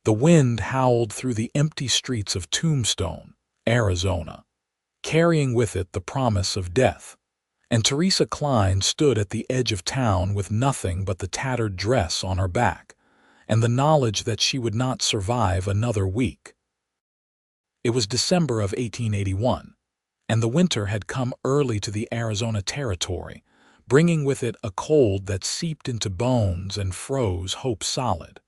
The wind howled through the empty streets of Tombstone, Arizona, carrying with it the promise of death, and Teresa Kline stood at the edge of town with nothing but the tattered dress on her back, and the knowledge that she would not survive another week. It was December of 1881, and the winter had come early to the Arizona territory, bringing with it a cold that seeped into bones and froze hope solid.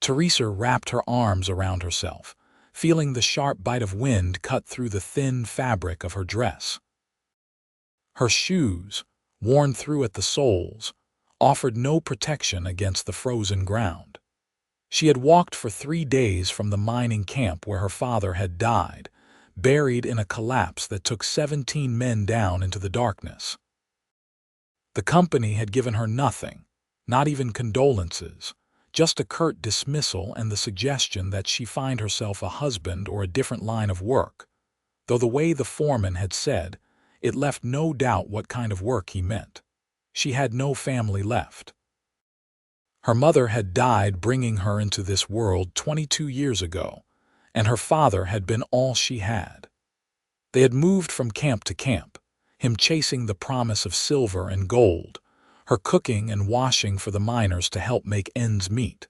Teresa wrapped her arms around herself, feeling the sharp bite of wind cut through the thin fabric of her dress. Her shoes, worn through at the soles, offered no protection against the frozen ground. She had walked for 3 days from the mining camp where her father had died, buried in a collapse that took 17 men down into the darkness. The company had given her nothing, not even condolences, just a curt dismissal and the suggestion that she find herself a husband or a different line of work, though the way the foreman had said, it left no doubt what kind of work he meant. She had no family left. Her mother had died bringing her into this world 22 years ago, and her father had been all she had. They had moved from camp to camp, him chasing the promise of silver and gold, her cooking and washing for the miners to help make ends meet.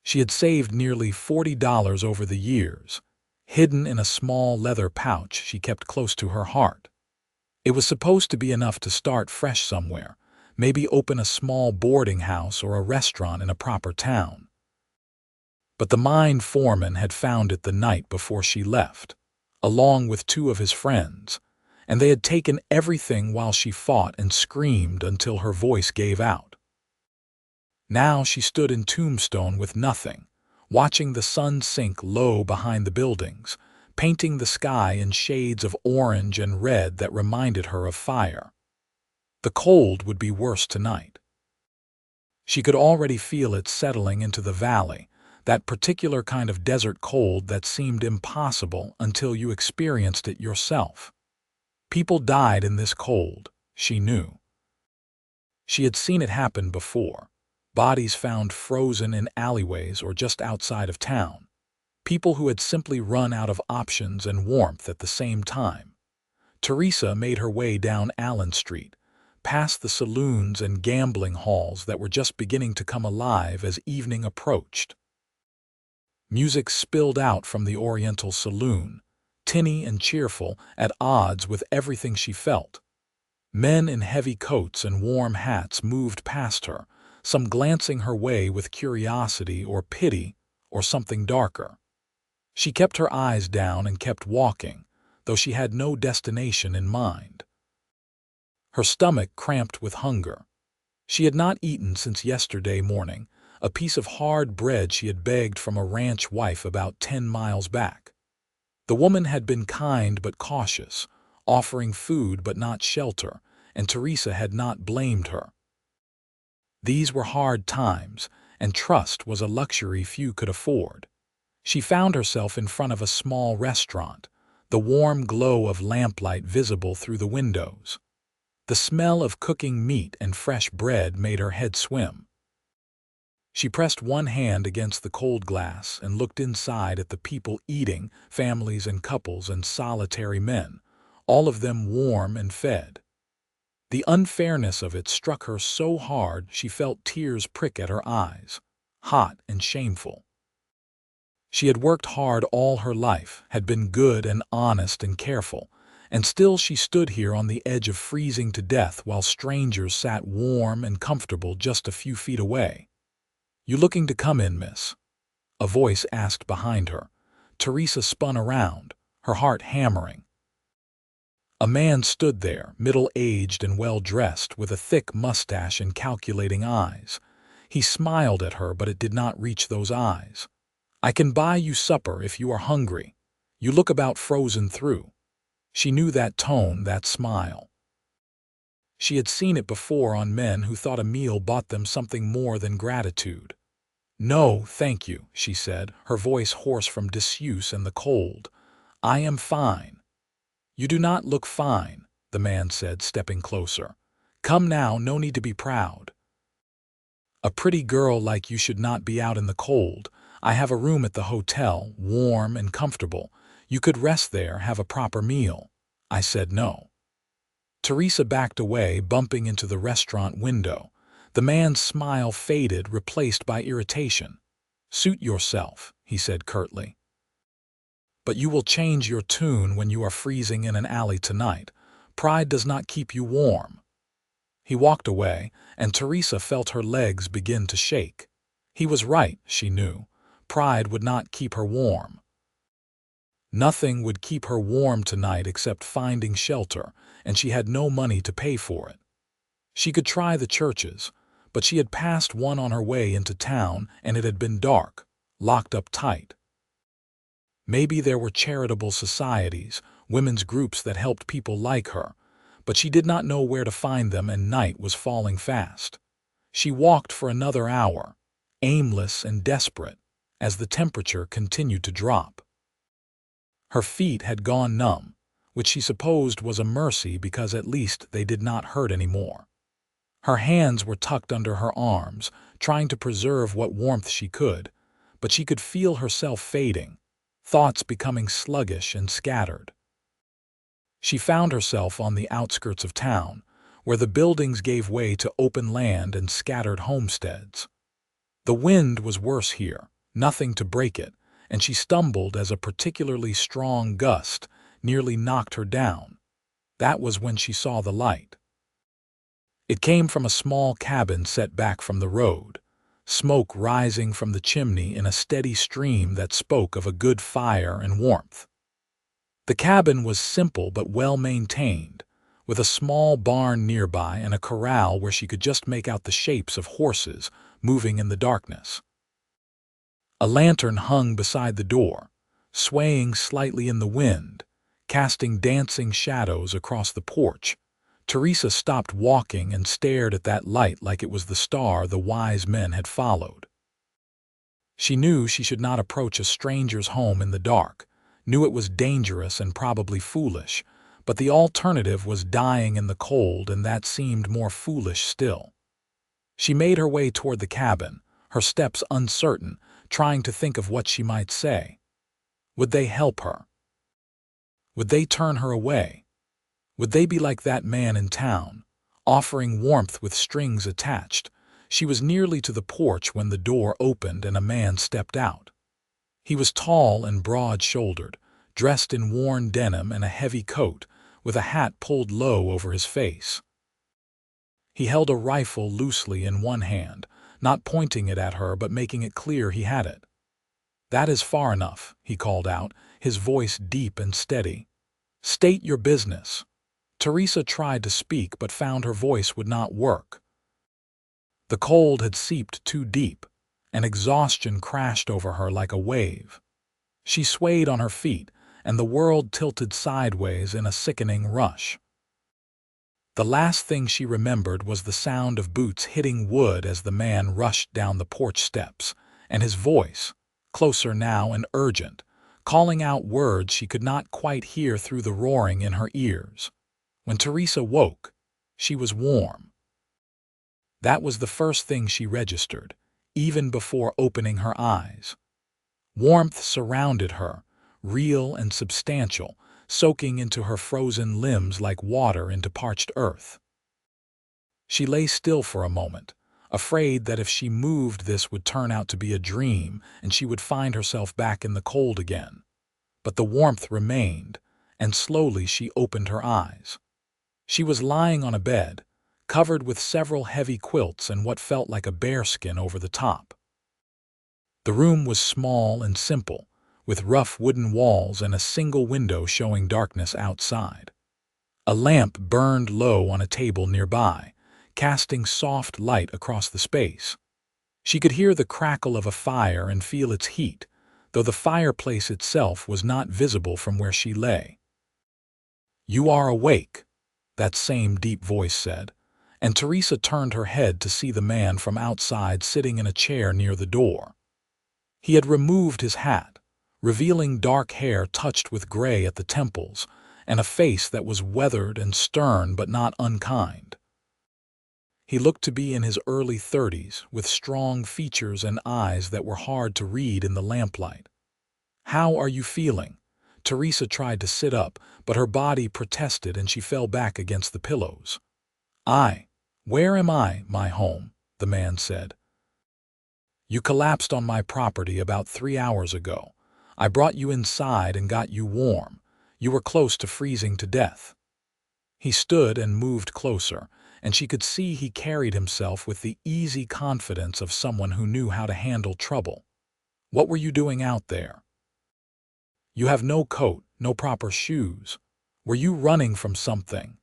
She had saved nearly $40 over the years, hidden in a small leather pouch she kept close to her heart. It was supposed to be enough to start fresh somewhere, maybe open a small boarding house or a restaurant in a proper town. But the mine foreman had found it the night before she left, along with 2 of his friends, and they had taken everything while she fought and screamed until her voice gave out. Now she stood in Tombstone with nothing, watching the sun sink low behind the buildings, painting the sky in shades of orange and red that reminded her of fire. The cold would be worse tonight. She could already feel it settling into the valley, that particular kind of desert cold that seemed impossible until you experienced it yourself. People died in this cold, she knew. She had seen it happen before, bodies found frozen in alleyways or just outside of town, people who had simply run out of options and warmth at the same time. Teresa made her way down Allen Street, past the saloons and gambling halls that were just beginning to come alive as evening approached. Music spilled out from the Oriental Saloon, tinny and cheerful, at odds with everything she felt. Men in heavy coats and warm hats moved past her, some glancing her way with curiosity or pity or something darker. She kept her eyes down and kept walking, though she had no destination in mind. Her stomach cramped with hunger. She had not eaten since yesterday morning, a piece of hard bread she had begged from a ranch wife about 10 miles back. The woman had been kind but cautious, offering food but not shelter, and Teresa had not blamed her. These were hard times, and trust was a luxury few could afford. She found herself in front of a small restaurant, the warm glow of lamplight visible through the windows. The smell of cooking meat and fresh bread made her head swim. She pressed one hand against the cold glass and looked inside at the people eating, families and couples and solitary men, all of them warm and fed. The unfairness of it struck her so hard she felt tears prick at her eyes, hot and shameful. She had worked hard all her life, had been good and honest and careful, and still she stood here on the edge of freezing to death while strangers sat warm and comfortable just a few feet away. "You looking to come in, miss?" a voice asked behind her. Teresa spun around, her heart hammering. A man stood there, middle-aged and well-dressed, with a thick mustache and calculating eyes. He smiled at her, but it did not reach those eyes. "I can buy you supper if you are hungry. You look about frozen through." She knew that tone, that smile. She had seen it before on men who thought a meal bought them something more than gratitude. "No, thank you," she said, her voice hoarse from disuse and the cold. "I am fine." "You do not look fine," the man said, stepping closer. "Come now, no need to be proud. A pretty girl like you should not be out in the cold. I have a room at the hotel, warm and comfortable. You could rest there, have a proper meal." I said no. Teresa backed away, bumping into the restaurant window. The man's smile faded, replaced by irritation. "Suit yourself," he said curtly. "But you will change your tune when you are freezing in an alley tonight. Pride does not keep you warm." He walked away, and Teresa felt her legs begin to shake. He was right, she knew. Pride would not keep her warm. Nothing would keep her warm tonight except finding shelter, and she had no money to pay for it. She could try the churches, but she had passed one on her way into town, and it had been dark, locked up tight. Maybe there were charitable societies, women's groups that helped people like her, but she did not know where to find them, and night was falling fast. She walked for another hour, aimless and desperate, as the temperature continued to drop. Her feet had gone numb, which she supposed was a mercy because at least they did not hurt anymore. Her hands were tucked under her arms, trying to preserve what warmth she could, but she could feel herself fading, thoughts becoming sluggish and scattered. She found herself on the outskirts of town, where the buildings gave way to open land and scattered homesteads. The wind was worse here, nothing to break it, and she stumbled as a particularly strong gust nearly knocked her down. That was when she saw the light. It came from a small cabin set back from the road, smoke rising from the chimney in a steady stream that spoke of a good fire and warmth. The cabin was simple but well-maintained, with a small barn nearby and a corral where she could just make out the shapes of horses moving in the darkness. A lantern hung beside the door, swaying slightly in the wind, casting dancing shadows across the porch. Teresa stopped walking and stared at that light like it was the star the wise men had followed. She knew she should not approach a stranger's home in the dark, knew it was dangerous and probably foolish, but the alternative was dying in the cold, and that seemed more foolish still. She made her way toward the cabin, her steps uncertain, trying to think of what she might say. Would they help her? Would they turn her away? Would they be like that man in town, offering warmth with strings attached? She was nearly to the porch when the door opened and a man stepped out. He was tall and broad-shouldered, dressed in worn denim and a heavy coat, with a hat pulled low over his face. He held a rifle loosely in one hand, not pointing it at her but making it clear he had it. "That is far enough," he called out, his voice deep and steady. "State your business." Teresa tried to speak but found her voice would not work. The cold had seeped too deep, and exhaustion crashed over her like a wave. She swayed on her feet, and the world tilted sideways in a sickening rush. The last thing she remembered was the sound of boots hitting wood as the man rushed down the porch steps, and his voice, closer now and urgent, calling out words she could not quite hear through the roaring in her ears. When Teresa woke, she was warm. That was the first thing she registered, even before opening her eyes. Warmth surrounded her, real and substantial, soaking into her frozen limbs like water into parched earth. She lay still for a moment, afraid that if she moved this would turn out to be a dream and she would find herself back in the cold again. But the warmth remained, and slowly she opened her eyes. She was lying on a bed, covered with several heavy quilts and what felt like a bearskin over the top. The room was small and simple, with rough wooden walls and a single window showing darkness outside. A lamp burned low on a table nearby, casting soft light across the space. She could hear the crackle of a fire and feel its heat, though the fireplace itself was not visible from where she lay. "You are awake," that same deep voice said, and Teresa turned her head to see the man from outside sitting in a chair near the door. He had removed his hat, revealing dark hair touched with gray at the temples, and a face that was weathered and stern but not unkind. He looked to be in his early 30s, with strong features and eyes that were hard to read in the lamplight. "How are you feeling?" Teresa tried to sit up, but her body protested and she fell back against the pillows. Where am I, my home?" the man said. "You collapsed on my property about 3 hours ago. I brought you inside and got you warm. You were close to freezing to death." He stood and moved closer, and she could see he carried himself with the easy confidence of someone who knew how to handle trouble. "What were you doing out there? You have no coat, no proper shoes. Were you running from something?"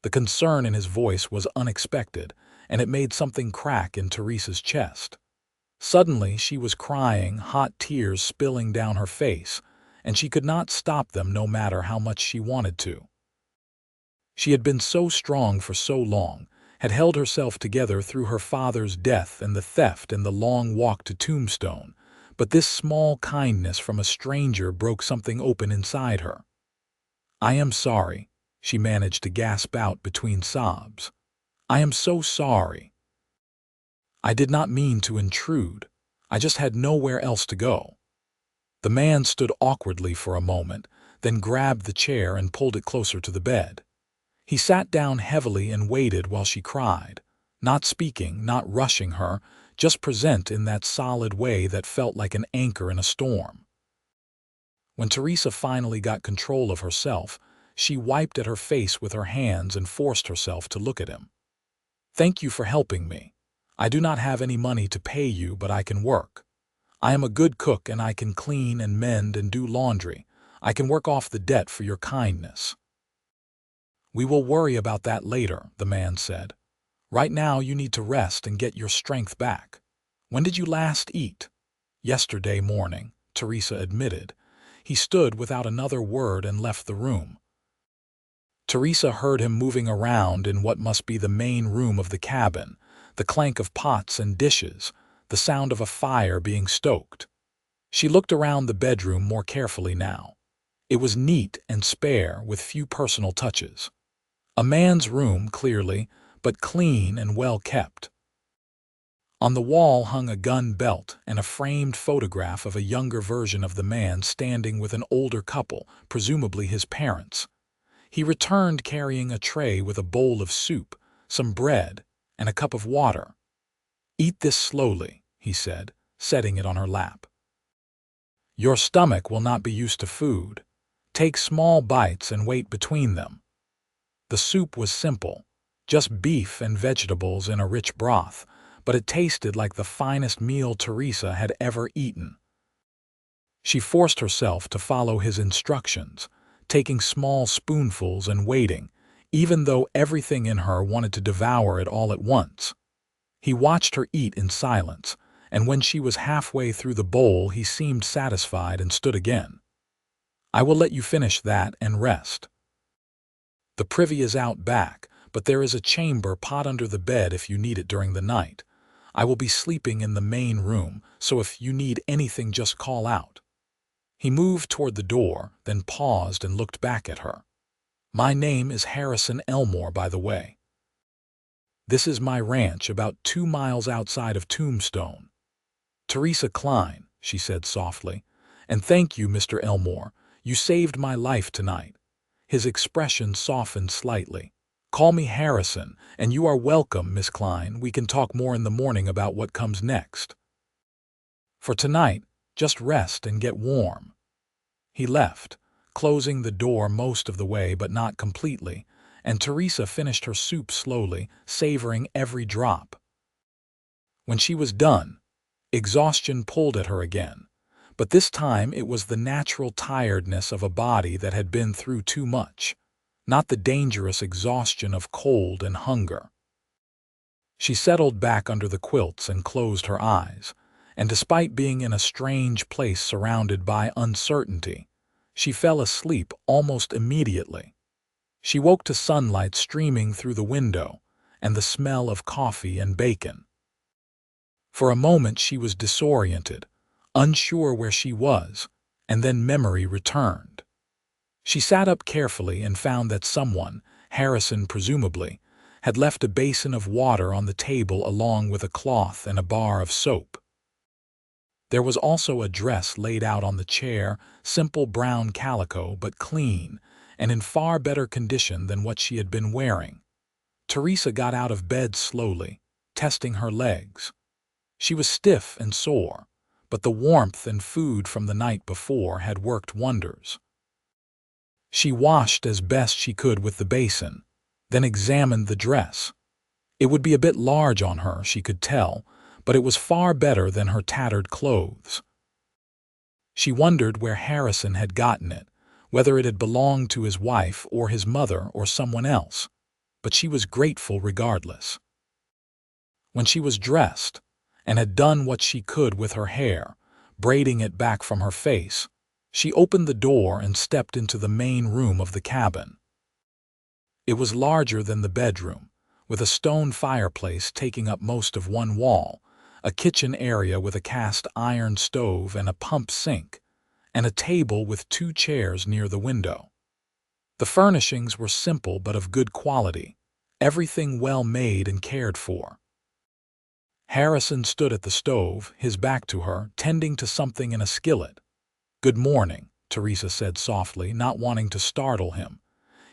The concern in his voice was unexpected, and it made something crack in Teresa's chest. Suddenly she was crying, hot tears spilling down her face, and she could not stop them no matter how much she wanted to. She had been so strong for so long, had held herself together through her father's death and the theft and the long walk to Tombstone, but this small kindness from a stranger broke something open inside her. "I am sorry," she managed to gasp out between sobs. "I am so sorry. I did not mean to intrude. I just had nowhere else to go." The man stood awkwardly for a moment, then grabbed the chair and pulled it closer to the bed. He sat down heavily and waited while she cried, not speaking, not rushing her, just present in that solid way that felt like an anchor in a storm. When Teresa finally got control of herself, she wiped at her face with her hands and forced herself to look at him. "Thank you for helping me. I do not have any money to pay you, but I can work. I am a good cook and I can clean and mend and do laundry. I can work off the debt for your kindness." "We will worry about that later," the man said. "Right now you need to rest and get your strength back. When did you last eat?" "Yesterday morning," Teresa admitted. He stood without another word and left the room. Teresa heard him moving around in what must be the main room of the cabin, the clank of pots and dishes, the sound of a fire being stoked. She looked around the bedroom more carefully now. It was neat and spare, with few personal touches. A man's room, clearly, but clean and well kept. On the wall hung a gun belt and a framed photograph of a younger version of the man standing with an older couple, presumably his parents. He returned carrying a tray with a bowl of soup, some bread, and a cup of water. "Eat this slowly," he said, setting it on her lap. "Your stomach will not be used to food. Take small bites and wait between them." The soup was simple, just beef and vegetables in a rich broth, but it tasted like the finest meal Teresa had ever eaten. She forced herself to follow his instructions, taking small spoonfuls and waiting, even though everything in her wanted to devour it all at once. He watched her eat in silence, and when she was halfway through the bowl he seemed satisfied and stood again. "I will let you finish that and rest. The privy is out back, but there is a chamber pot under the bed if you need it during the night. I will be sleeping in the main room, so if you need anything just call out." He moved toward the door, then paused and looked back at her. "My name is Harrison Elmore, by the way. This is my ranch about 2 miles outside of Tombstone." "Teresa Kline," she said softly. "And thank you, Mr. Elmore. You saved my life tonight." His expression softened slightly. "Call me Harrison, and you are welcome, Miss Kline. We can talk more in the morning about what comes next. For tonight, just rest and get warm." He left, closing the door most of the way but not completely, and Teresa finished her soup slowly, savoring every drop. When she was done, exhaustion pulled at her again, but this time it was the natural tiredness of a body that had been through too much, not the dangerous exhaustion of cold and hunger. She settled back under the quilts and closed her eyes, and despite being in a strange place surrounded by uncertainty, she fell asleep almost immediately. She woke to sunlight streaming through the window and the smell of coffee and bacon. For a moment she was disoriented, unsure where she was, and then memory returned. She sat up carefully and found that someone, Harrison presumably, had left a basin of water on the table along with a cloth and a bar of soap. There was also a dress laid out on the chair, simple brown calico but clean, and in far better condition than what she had been wearing. Teresa got out of bed slowly, testing her legs. She was stiff and sore, but the warmth and food from the night before had worked wonders. She washed as best she could with the basin, then examined the dress. It would be a bit large on her, she could tell, but it was far better than her tattered clothes. She wondered where Harrison had gotten it, whether it had belonged to his wife or his mother or someone else, but she was grateful regardless. When she was dressed, and had done what she could with her hair, braiding it back from her face, she opened the door and stepped into the main room of the cabin. It was larger than the bedroom, with a stone fireplace taking up most of one wall, a kitchen area with a cast iron stove and a pump sink, and a table with 2 chairs near the window. The furnishings were simple but of good quality, everything well made and cared for. Harrison stood at the stove, his back to her, tending to something in a skillet. "Good morning," Teresa said softly, not wanting to startle him.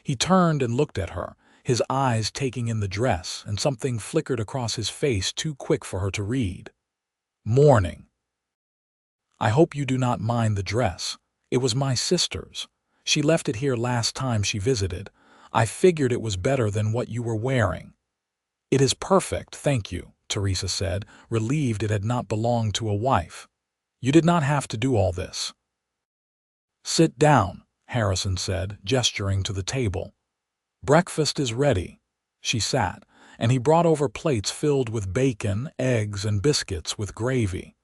He turned and looked at her, his eyes taking in the dress, and something flickered across his face too quick for her to read. "Morning. I hope you do not mind the dress. It was my sister's. She left it here last time she visited. I figured it was better than what you were wearing." "It is perfect, thank you," Teresa said, relieved it had not belonged to a wife. "You did not have to do all this." "Sit down," Harrison said, gesturing to the table. "Breakfast is ready." She sat, and he brought over plates filled with bacon, eggs, and biscuits with gravy.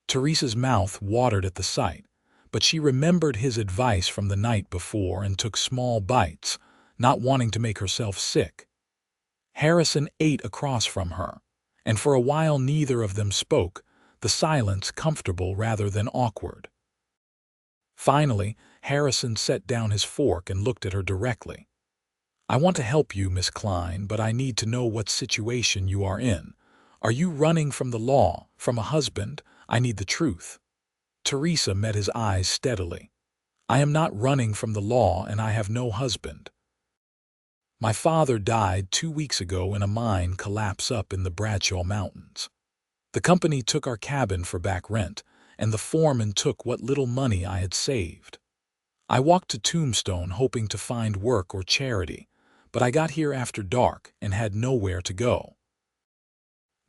Teresa's mouth watered at the sight, but she remembered his advice from the night before and took small bites, not wanting to make herself sick. Harrison ate across from her, and for a while neither of them spoke, the silence comfortable rather than awkward. Finally, Harrison set down his fork and looked at her directly. "I want to help you, Miss Kline, but I need to know what situation you are in. Are you running from the law, from a husband? I need the truth." Teresa met his eyes steadily. "I am not running from the law, and I have no husband. My father died 2 weeks ago in a mine collapse up in the Bradshaw Mountains. The company took our cabin for back rent, and the foreman took what little money I had saved. I walked to Tombstone hoping to find work or charity, but I got here after dark and had nowhere to go."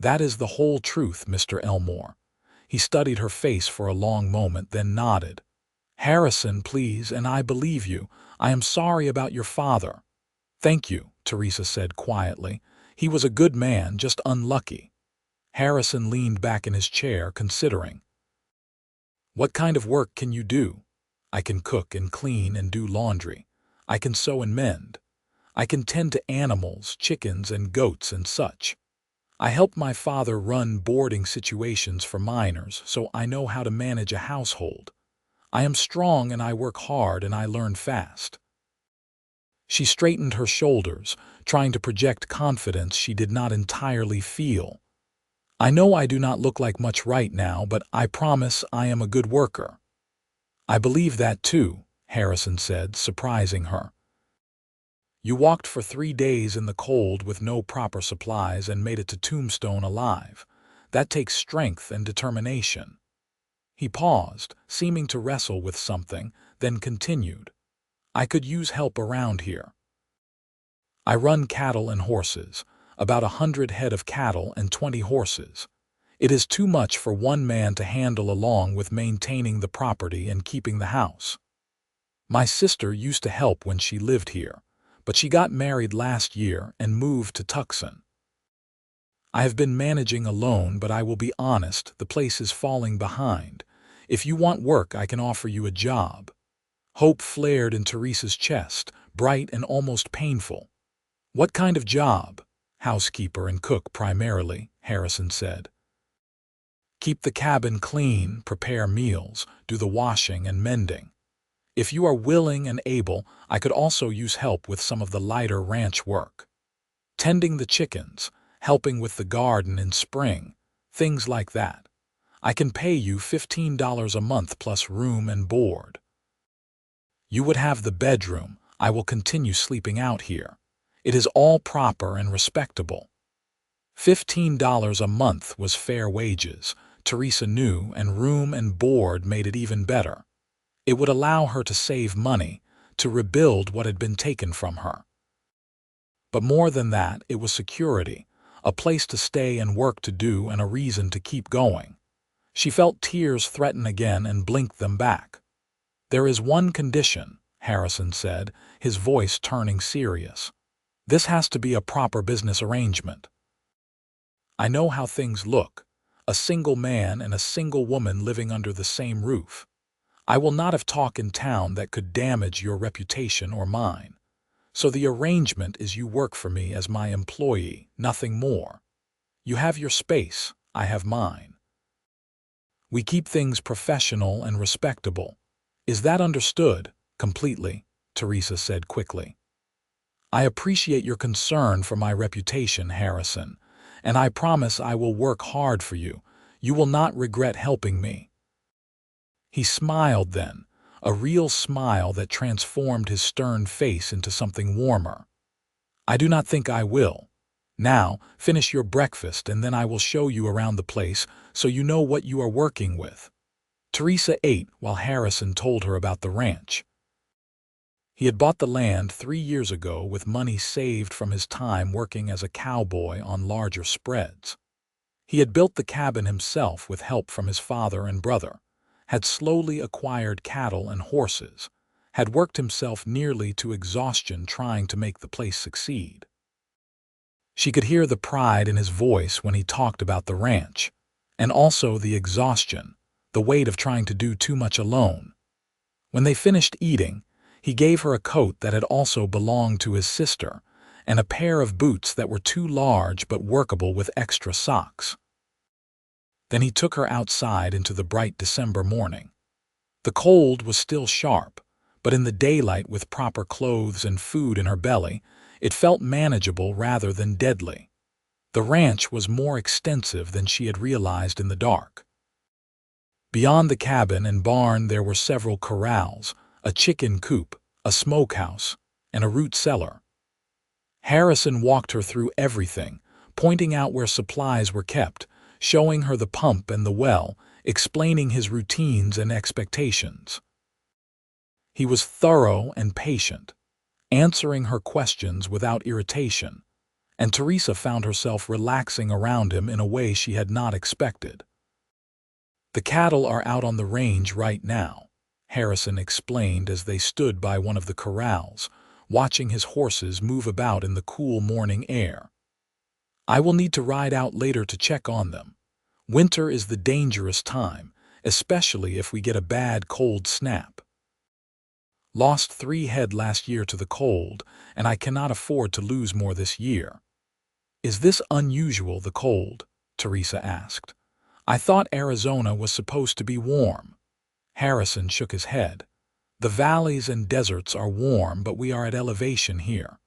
"That is the whole truth, Mr. Elmore." He studied her face for a long moment, then nodded. "Harrison, please, and I believe you. I am sorry about your father." "Thank you," Teresa said quietly. "He was a good man, just unlucky." Harrison leaned back in his chair, considering. "What kind of work can you do?" "I can cook and clean and do laundry. I can sew and mend. I can tend to animals, chickens and goats and such. I helped my father run boarding situations for miners, so I know how to manage a household. I am strong and I work hard and I learn fast." She straightened her shoulders, trying to project confidence she did not entirely feel. "I know I do not look like much right now, but I promise I am a good worker." "I believe that too," Harrison said, surprising her. "You walked for 3 days in the cold with no proper supplies and made it to Tombstone alive. That takes strength and determination." He paused, seeming to wrestle with something, then continued. "I could use help around here. I run cattle and horses, about 100 head of cattle and 20 horses. It is too much for one man to handle along with maintaining the property and keeping the house. My sister used to help when she lived here, but she got married last year and moved to Tucson. I have been managing alone, but I will be honest, the place is falling behind. If you want work, I can offer you a job." Hope flared in Teresa's chest, bright and almost painful. "What kind of job?" "Housekeeper and cook primarily," Harrison said. "Keep the cabin clean, prepare meals, do the washing and mending. If you are willing and able, I could also use help with some of the lighter ranch work." Tending the chickens, helping with the garden in spring, things like that. I can pay you $15 a month plus room and board. You would have the bedroom. I will continue sleeping out here. It is all proper and respectable. $15 a month was fair wages, Teresa knew, and room and board made it even better. It would allow her to save money, to rebuild what had been taken from her. But more than that, it was security, a place to stay and work to do and a reason to keep going. She felt tears threaten again and blinked them back. "There is one condition," Harrison said, his voice turning serious. "This has to be a proper business arrangement. I know how things look, a single man and a single woman living under the same roof. I will not have talk in town that could damage your reputation or mine. So the arrangement is you work for me as my employee, nothing more. You have your space, I have mine. We keep things professional and respectable. Is that understood?" "Completely," Teresa said quickly. "I appreciate your concern for my reputation, Harrison, and I promise I will work hard for you. You will not regret helping me." He smiled then, a real smile that transformed his stern face into something warmer. "I do not think I will. Now, finish your breakfast and then I will show you around the place so you know what you are working with." Teresa ate while Harrison told her about the ranch. He had bought the land 3 years ago with money saved from his time working as a cowboy on larger spreads. He had built the cabin himself with help from his father and brother, had slowly acquired cattle and horses, had worked himself nearly to exhaustion trying to make the place succeed. She could hear the pride in his voice when he talked about the ranch, and also the exhaustion, the weight of trying to do too much alone. When they finished eating, he gave her a coat that had also belonged to his sister, and a pair of boots that were too large but workable with extra socks. Then he took her outside into the bright December morning. The cold was still sharp, but in the daylight with proper clothes and food in her belly, it felt manageable rather than deadly. The ranch was more extensive than she had realized in the dark. Beyond the cabin and barn there were several corrals, a chicken coop, a smokehouse, and a root cellar. Harrison walked her through everything, pointing out where supplies were kept, showing her the pump and the well, explaining his routines and expectations. He was thorough and patient, answering her questions without irritation, and Teresa found herself relaxing around him in a way she had not expected. "The cattle are out on the range right now," Harrison explained as they stood by one of the corrals, watching his horses move about in the cool morning air. "I will need to ride out later to check on them. Winter is the dangerous time, especially if we get a bad cold snap. Lost 3 head last year to the cold, and I cannot afford to lose more this year." "Is this unusual, the cold?" Teresa asked. "I thought Arizona was supposed to be warm." Harrison shook his head. "The valleys and deserts are warm, but we are at elevation here.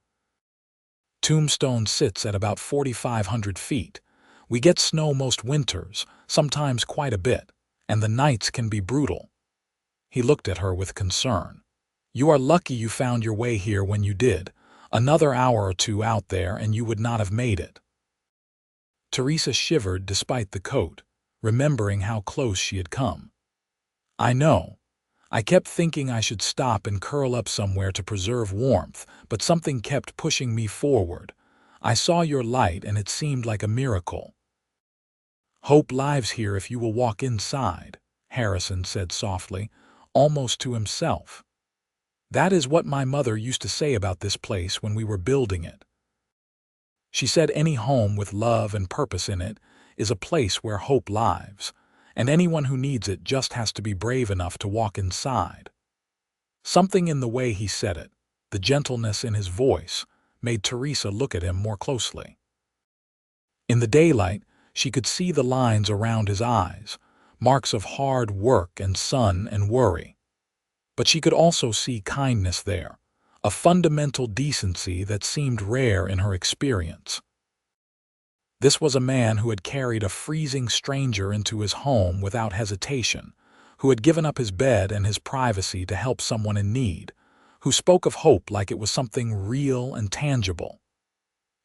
Tombstone sits at about 4,500 feet. We get snow most winters, sometimes quite a bit, and the nights can be brutal." He looked at her with concern. "You are lucky you found your way here when you did. Another hour or two out there and you would not have made it." Teresa shivered despite the coat, remembering how close she had come. "I know. I kept thinking I should stop and curl up somewhere to preserve warmth, but something kept pushing me forward. I saw your light and it seemed like a miracle." "Hope lives here if you will walk inside," Harrison said softly, almost to himself. "That is what my mother used to say about this place when we were building it. She said any home with love and purpose in it is a place where hope lives, and anyone who needs it just has to be brave enough to walk inside." Something in the way he said it, the gentleness in his voice, made Teresa look at him more closely. In the daylight, she could see the lines around his eyes, marks of hard work and sun and worry. But she could also see kindness there, a fundamental decency that seemed rare in her experience. This was a man who had carried a freezing stranger into his home without hesitation, who had given up his bed and his privacy to help someone in need, who spoke of hope like it was something real and tangible.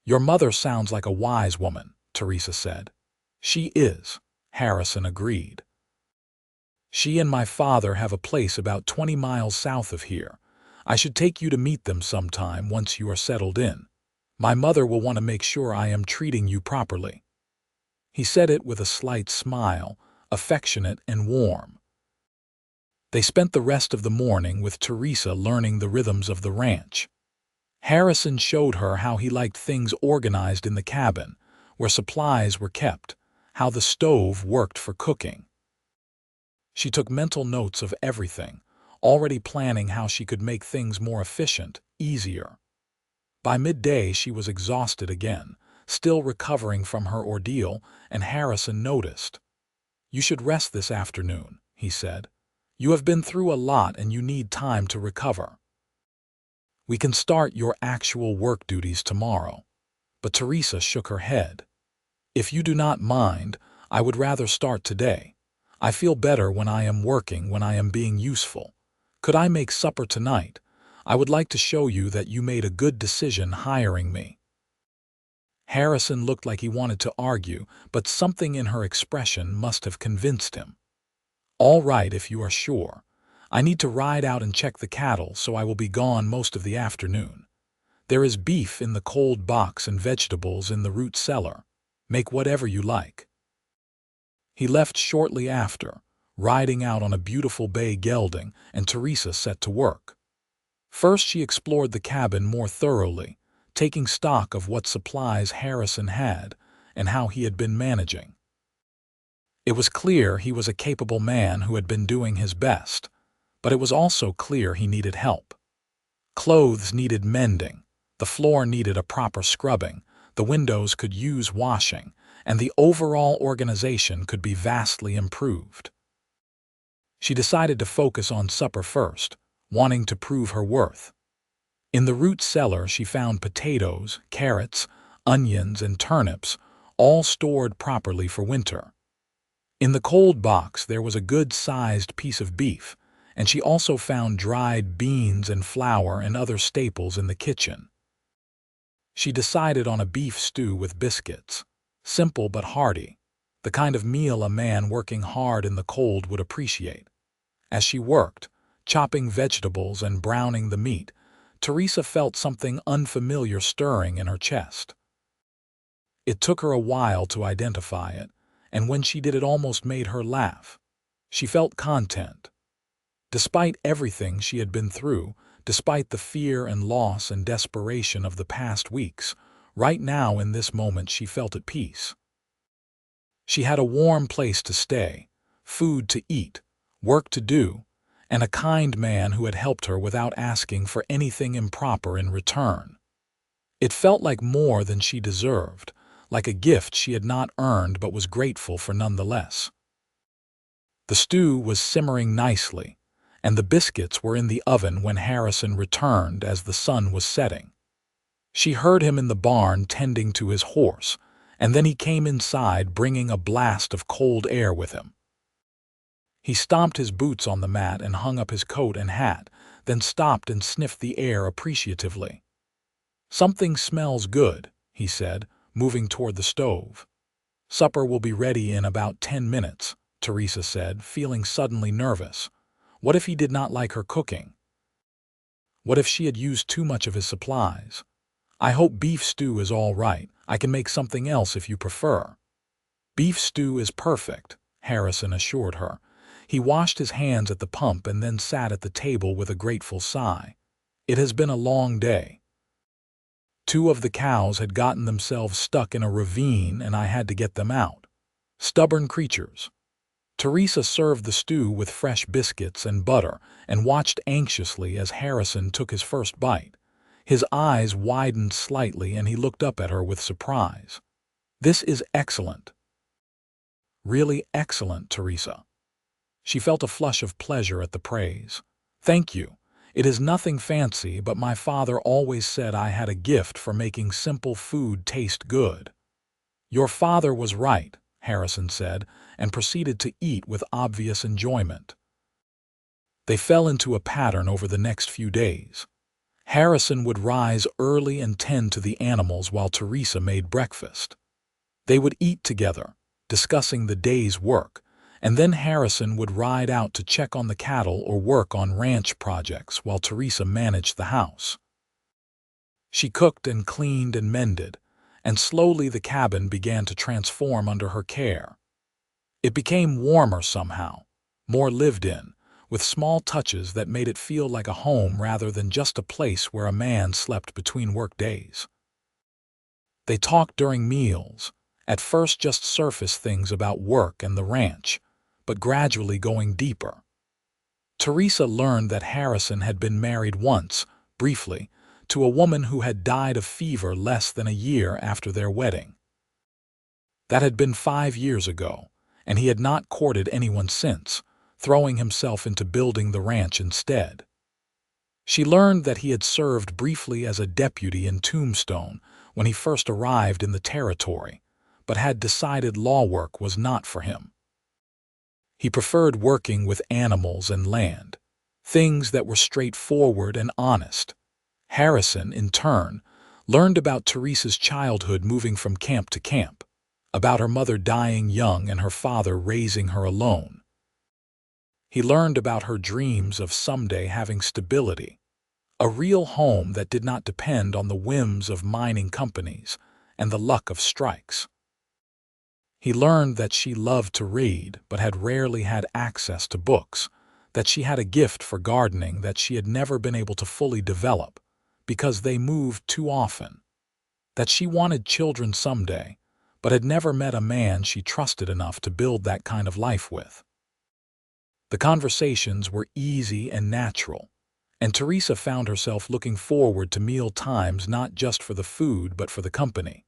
"Your mother sounds like a wise woman," Teresa said. "She is," Harrison agreed. "She and my father have a place about 20 miles south of here. I should take you to meet them sometime once you are settled in. My mother will want to make sure I am treating you properly." He said it with a slight smile, affectionate and warm. They spent the rest of the morning with Teresa learning the rhythms of the ranch. Harrison showed her how he liked things organized in the cabin, where supplies were kept, how the stove worked for cooking. She took mental notes of everything, already planning how she could make things more efficient, easier. By midday she was exhausted again, still recovering from her ordeal, and Harrison noticed. "You should rest this afternoon," he said. "You have been through a lot and you need time to recover. We can start your actual work duties tomorrow." But Teresa shook her head. "If you do not mind, I would rather start today. I feel better when I am working, when I am being useful. Could I make supper tonight? I would like to show you that you made a good decision hiring me." Harrison looked like he wanted to argue, but something in her expression must have convinced him. "All right, if you are sure. I need to ride out and check the cattle, so I will be gone most of the afternoon. There is beef in the cold box and vegetables in the root cellar. Make whatever you like." He left shortly after, riding out on a beautiful bay gelding, and Teresa set to work. First she explored the cabin more thoroughly, taking stock of what supplies Harrison had and how he had been managing. It was clear he was a capable man who had been doing his best, but it was also clear he needed help. Clothes needed mending, the floor needed a proper scrubbing, the windows could use washing, and the overall organization could be vastly improved. She decided to focus on supper first, wanting to prove her worth. In the root cellar she found potatoes, carrots, onions, and turnips, all stored properly for winter. In the cold box there was a good-sized piece of beef, and she also found dried beans and flour and other staples in the kitchen. She decided on a beef stew with biscuits, simple but hearty, the kind of meal a man working hard in the cold would appreciate. As she worked, chopping vegetables and browning the meat, Teresa felt something unfamiliar stirring in her chest. It took her a while to identify it, and when she did it almost made her laugh. She felt content. Despite everything she had been through, despite the fear and loss and desperation of the past weeks, right now in this moment she felt at peace. She had a warm place to stay, food to eat, work to do, and a kind man who had helped her without asking for anything improper in return. It felt like more than she deserved, like a gift she had not earned but was grateful for nonetheless. The stew was simmering nicely, and the biscuits were in the oven when Harrison returned as the sun was setting. She heard him in the barn tending to his horse, and then he came inside bringing a blast of cold air with him. He stomped his boots on the mat and hung up his coat and hat, then stopped and sniffed the air appreciatively. "Something smells good," he said, moving toward the stove. "Supper will be ready in about 10 minutes, Teresa said, feeling suddenly nervous. What if he did not like her cooking? What if she had used too much of his supplies? "I hope beef stew is all right. I can make something else if you prefer." "Beef stew is perfect," Harrison assured her. He washed his hands at the pump and then sat at the table with a grateful sigh. It has been a long day. 2 of the cows had gotten themselves stuck in a ravine and I had to get them out. Stubborn creatures. Teresa served the stew with fresh biscuits and butter and watched anxiously as Harrison took his first bite. His eyes widened slightly and he looked up at her with surprise. "This is excellent." "Really excellent, Teresa." She felt a flush of pleasure at the praise. "Thank you. It is nothing fancy, but my father always said I had a gift for making simple food taste good." "Your father was right," Harrison said, and proceeded to eat with obvious enjoyment. They fell into a pattern over the next few days. Harrison would rise early and tend to the animals while Teresa made breakfast. They would eat together, discussing the day's work, and then Harrison would ride out to check on the cattle or work on ranch projects while Teresa managed the house. She cooked and cleaned and mended, and slowly the cabin began to transform under her care. It became warmer somehow, more lived in, with small touches that made it feel like a home rather than just a place where a man slept between work days. They talked during meals, at first just surface things about work and the ranch, but gradually going deeper. Teresa learned that Harrison had been married once, briefly, to a woman who had died of fever less than a year after their wedding. That had been 5 years ago, and he had not courted anyone since, throwing himself into building the ranch instead. She learned that he had served briefly as a deputy in Tombstone when he first arrived in the territory, but had decided law work was not for him. He preferred working with animals and land, things that were straightforward and honest. Harrison, in turn, learned about Teresa's childhood moving from camp to camp, about her mother dying young and her father raising her alone. He learned about her dreams of someday having stability, a real home that did not depend on the whims of mining companies and the luck of strikes. He learned that she loved to read but had rarely had access to books, that she had a gift for gardening that she had never been able to fully develop because they moved too often, that she wanted children someday but had never met a man she trusted enough to build that kind of life with. The conversations were easy and natural, and Teresa found herself looking forward to meal times not just for the food but for the company.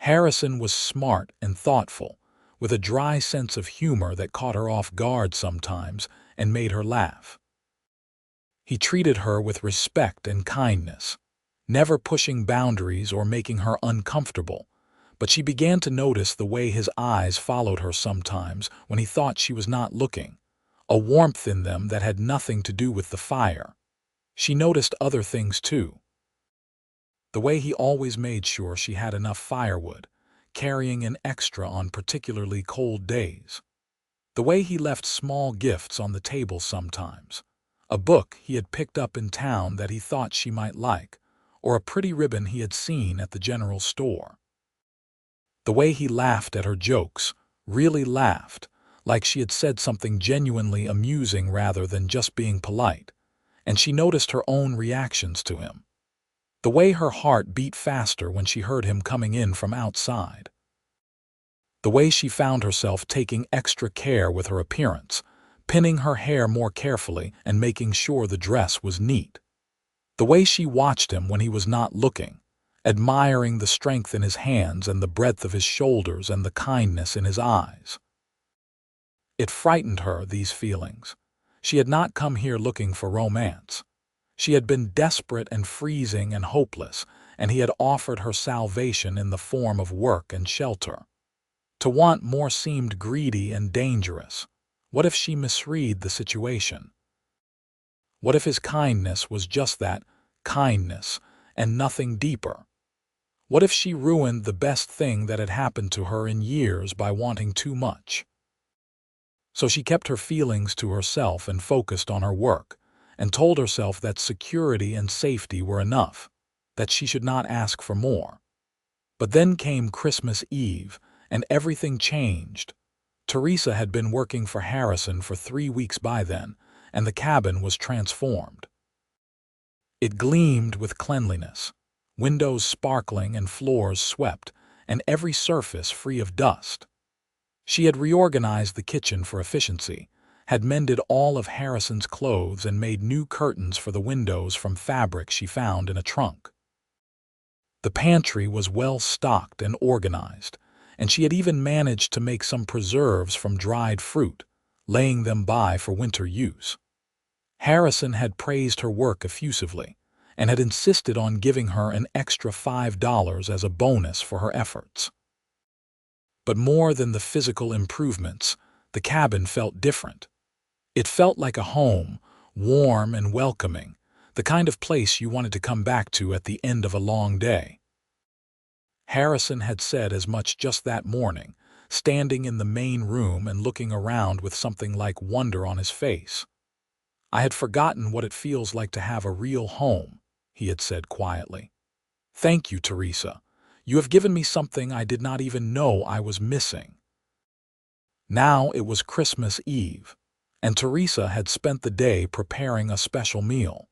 Harrison was smart and thoughtful, with a dry sense of humor that caught her off guard sometimes and made her laugh. He treated her with respect and kindness, never pushing boundaries or making her uncomfortable, but she began to notice the way his eyes followed her sometimes when he thought she was not looking, a warmth in them that had nothing to do with the fire. She noticed other things too. The way he always made sure she had enough firewood, carrying an extra on particularly cold days. The way he left small gifts on the table sometimes, a book he had picked up in town that he thought she might like, or a pretty ribbon he had seen at the general store. The way he laughed at her jokes, really laughed, like she had said something genuinely amusing rather than just being polite, and she noticed her own reactions to him. The way her heart beat faster when she heard him coming in from outside. The way she found herself taking extra care with her appearance, pinning her hair more carefully and making sure the dress was neat. The way she watched him when he was not looking, admiring the strength in his hands and the breadth of his shoulders and the kindness in his eyes. It frightened her, these feelings. She had not come here looking for romance. She had been desperate and freezing and hopeless, and he had offered her salvation in the form of work and shelter. To want more seemed greedy and dangerous. What if she misread the situation? What if his kindness was just that, kindness, and nothing deeper? What if she ruined the best thing that had happened to her in years by wanting too much? So she kept her feelings to herself and focused on her work, and told herself that security and safety were enough, that she should not ask for more. But then came Christmas Eve, and everything changed. Teresa had been working for Harrison for 3 weeks by then, and the cabin was transformed. It gleamed with cleanliness, windows sparkling and floors swept, and every surface free of dust. She had reorganized the kitchen for efficiency, had mended all of Harrison's clothes and made new curtains for the windows from fabric she found in a trunk. The pantry was well stocked and organized, and she had even managed to make some preserves from dried fruit, laying them by for winter use. Harrison had praised her work effusively and had insisted on giving her an extra $5 as a bonus for her efforts. But more than the physical improvements, the cabin felt different. It felt like a home, warm and welcoming, the kind of place you wanted to come back to at the end of a long day. Harrison had said as much just that morning, standing in the main room and looking around with something like wonder on his face. "I had forgotten what it feels like to have a real home," he had said quietly. "Thank you, Teresa. You have given me something I did not even know I was missing." Now it was Christmas Eve, and Teresa had spent the day preparing a special meal.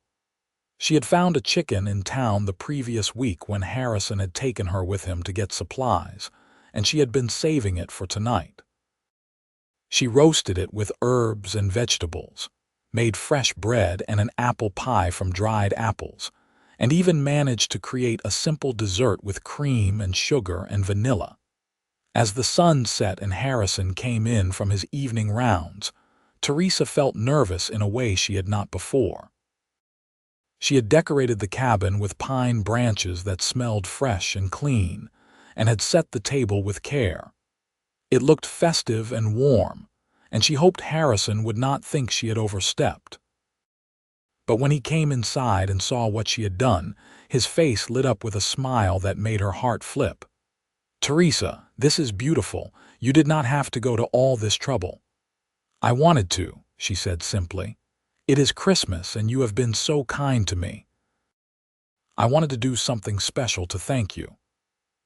She had found a chicken in town the previous week when Harrison had taken her with him to get supplies, and she had been saving it for tonight. She roasted it with herbs and vegetables, made fresh bread and an apple pie from dried apples, and even managed to create a simple dessert with cream and sugar and vanilla. As the sun set and Harrison came in from his evening rounds, Teresa felt nervous in a way she had not before. She had decorated the cabin with pine branches that smelled fresh and clean, and had set the table with care. It looked festive and warm, and she hoped Harrison would not think she had overstepped. But when he came inside and saw what she had done, his face lit up with a smile that made her heart flip. "Teresa, this is beautiful. You did not have to go to all this trouble." "I wanted to," she said simply. "It is Christmas and you have been so kind to me. I wanted to do something special to thank you."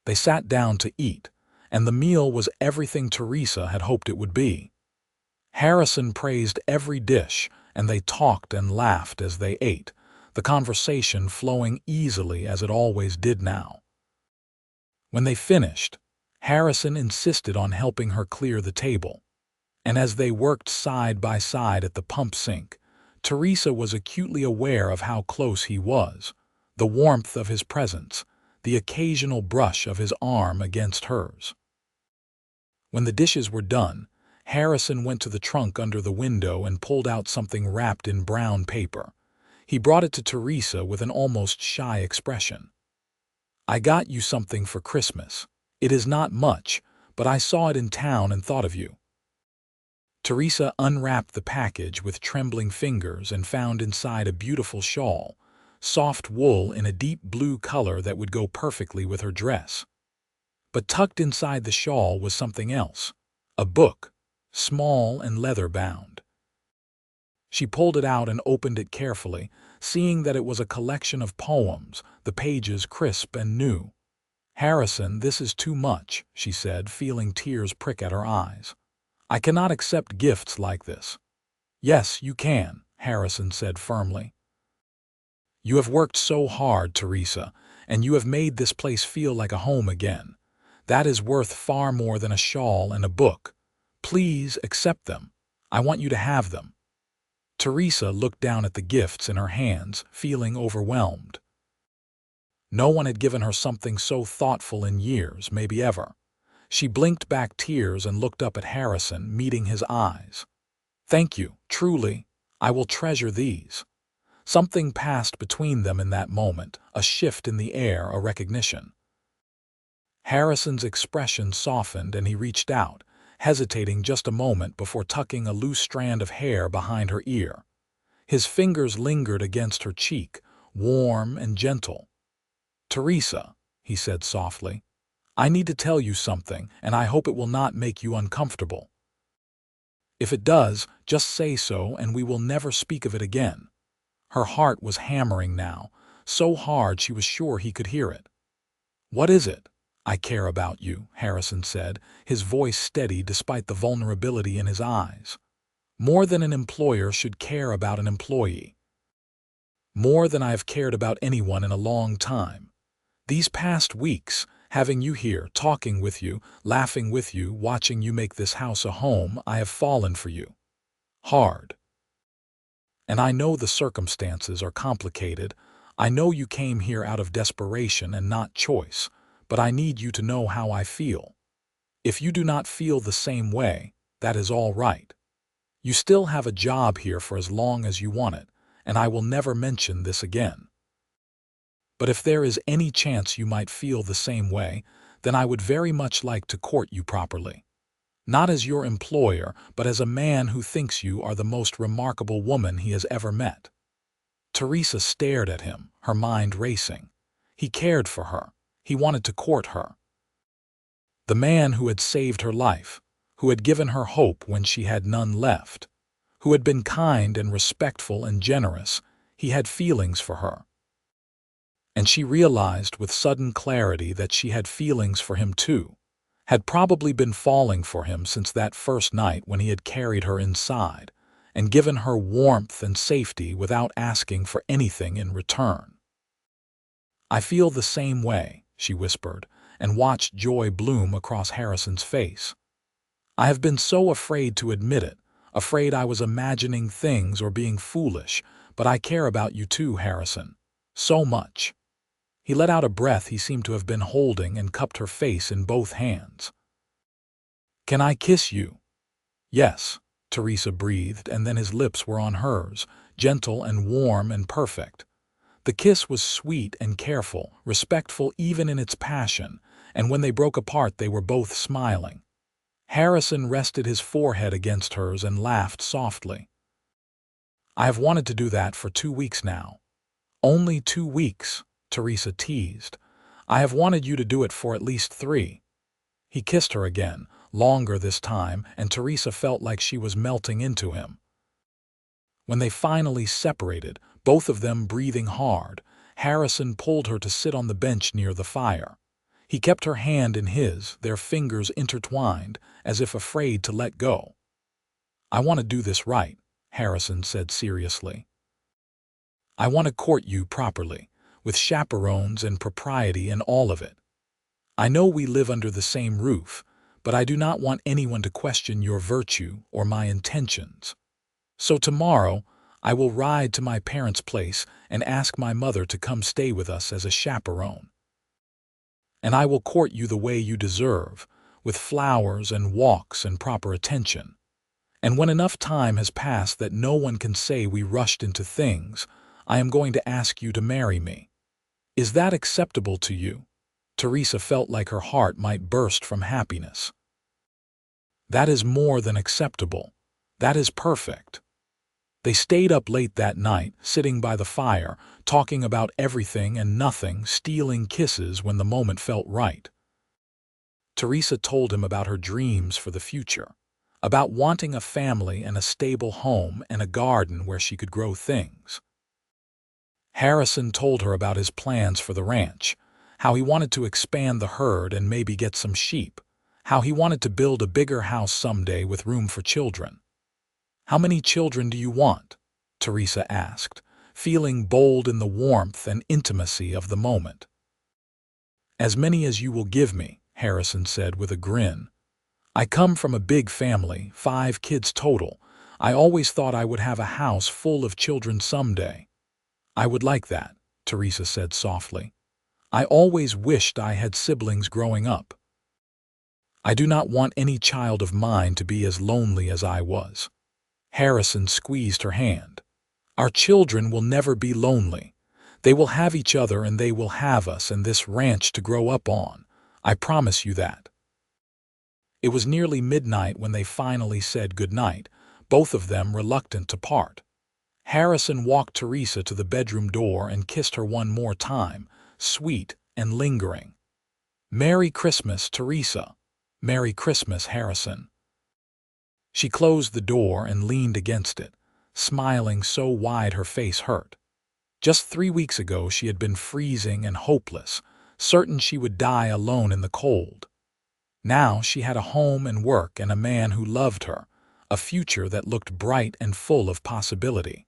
They sat down to eat, and the meal was everything Teresa had hoped it would be. Harrison praised every dish, and they talked and laughed as they ate, the conversation flowing easily as it always did now. When they finished, Harrison insisted on helping her clear the table, and as they worked side by side at the pump sink, Teresa was acutely aware of how close he was, the warmth of his presence, the occasional brush of his arm against hers. When the dishes were done, Harrison went to the trunk under the window and pulled out something wrapped in brown paper. He brought it to Teresa with an almost shy expression. "I got you something for Christmas. It is not much, but I saw it in town and thought of you." Teresa unwrapped the package with trembling fingers and found inside a beautiful shawl, soft wool in a deep blue color that would go perfectly with her dress. But tucked inside the shawl was something else, a book, small and leather-bound. She pulled it out and opened it carefully, seeing that it was a collection of poems, the pages crisp and new. "Harrison, this is too much," she said, feeling tears prick at her eyes. "I cannot accept gifts like this." "Yes, you can," Harrison said firmly. "You have worked so hard, Teresa, and you have made this place feel like a home again. That is worth far more than a shawl and a book. Please accept them. I want you to have them." Teresa looked down at the gifts in her hands, feeling overwhelmed. No one had given her something so thoughtful in years, maybe ever. She blinked back tears and looked up at Harrison, meeting his eyes. "Thank you, truly. I will treasure these." Something passed between them in that moment, a shift in the air, a recognition. Harrison's expression softened and he reached out, hesitating just a moment before tucking a loose strand of hair behind her ear. His fingers lingered against her cheek, warm and gentle. "Teresa," he said softly, "I need to tell you something, and I hope it will not make you uncomfortable. If it does, just say so and we will never speak of it again." Her heart was hammering now, so hard she was sure he could hear it. "What is it?" "I care about you," Harrison said, his voice steady despite the vulnerability in his eyes. "More than an employer should care about an employee. More than I have cared about anyone in a long time. These past weeks, having you here, talking with you, laughing with you, watching you make this house a home, I have fallen for you. Hard. And I know the circumstances are complicated. I know you came here out of desperation and not choice, but I need you to know how I feel. If you do not feel the same way, that is all right. You still have a job here for as long as you want it, and I will never mention this again. But if there is any chance you might feel the same way, then I would very much like to court you properly. Not as your employer, but as a man who thinks you are the most remarkable woman he has ever met." Teresa stared at him, her mind racing. He cared for her. He wanted to court her. The man who had saved her life, who had given her hope when she had none left, who had been kind and respectful and generous, he had feelings for her. And she realized with sudden clarity that she had feelings for him too, had probably been falling for him since that first night when he had carried her inside and given her warmth and safety without asking for anything in return. "I feel the same way," she whispered, and watched joy bloom across Harrison's face. "I have been so afraid to admit it, afraid I was imagining things or being foolish, but I care about you too, Harrison. So much." He let out a breath he seemed to have been holding and cupped her face in both hands. "Can I kiss you?" "Yes," Teresa breathed, and then his lips were on hers, gentle and warm and perfect. The kiss was sweet and careful, respectful even in its passion, and when they broke apart they were both smiling. Harrison rested his forehead against hers and laughed softly. "I have wanted to do that for 2 weeks now." "Only 2 weeks," Teresa teased. "I have wanted you to do it for at least 3. He kissed her again, longer this time, and Teresa felt like she was melting into him. When they finally separated, both of them breathing hard, Harrison pulled her to sit on the bench near the fire. He kept her hand in his, their fingers intertwined, as if afraid to let go. "I want to do this right," Harrison said seriously. "I want to court you properly, with chaperones and propriety and all of it. I know we live under the same roof, but I do not want anyone to question your virtue or my intentions. So tomorrow, I will ride to my parents' place and ask my mother to come stay with us as a chaperone. And I will court you the way you deserve, with flowers and walks and proper attention. And when enough time has passed that no one can say we rushed into things, I am going to ask you to marry me. Is that acceptable to you?" Teresa felt like her heart might burst from happiness. "That is more than acceptable. That is perfect." They stayed up late that night, sitting by the fire, talking about everything and nothing, stealing kisses when the moment felt right. Teresa told him about her dreams for the future, about wanting a family and a stable home and a garden where she could grow things. Harrison told her about his plans for the ranch, how he wanted to expand the herd and maybe get some sheep, how he wanted to build a bigger house someday with room for children. "How many children do you want?" Teresa asked, feeling bold in the warmth and intimacy of the moment. "As many as you will give me," Harrison said with a grin. "I come from a big family, 5 kids total. I always thought I would have a house full of children someday." "I would like that," Teresa said softly. "I always wished I had siblings growing up. I do not want any child of mine to be as lonely as I was." Harrison squeezed her hand. "Our children will never be lonely. They will have each other and they will have us and this ranch to grow up on. I promise you that." It was nearly midnight when they finally said goodnight, both of them reluctant to part. Harrison walked Teresa to the bedroom door and kissed her one more time, sweet and lingering. "Merry Christmas, Teresa." "Merry Christmas, Harrison." She closed the door and leaned against it, smiling so wide her face hurt. Just 3 weeks ago she had been freezing and hopeless, certain she would die alone in the cold. Now she had a home and work and a man who loved her, a future that looked bright and full of possibility.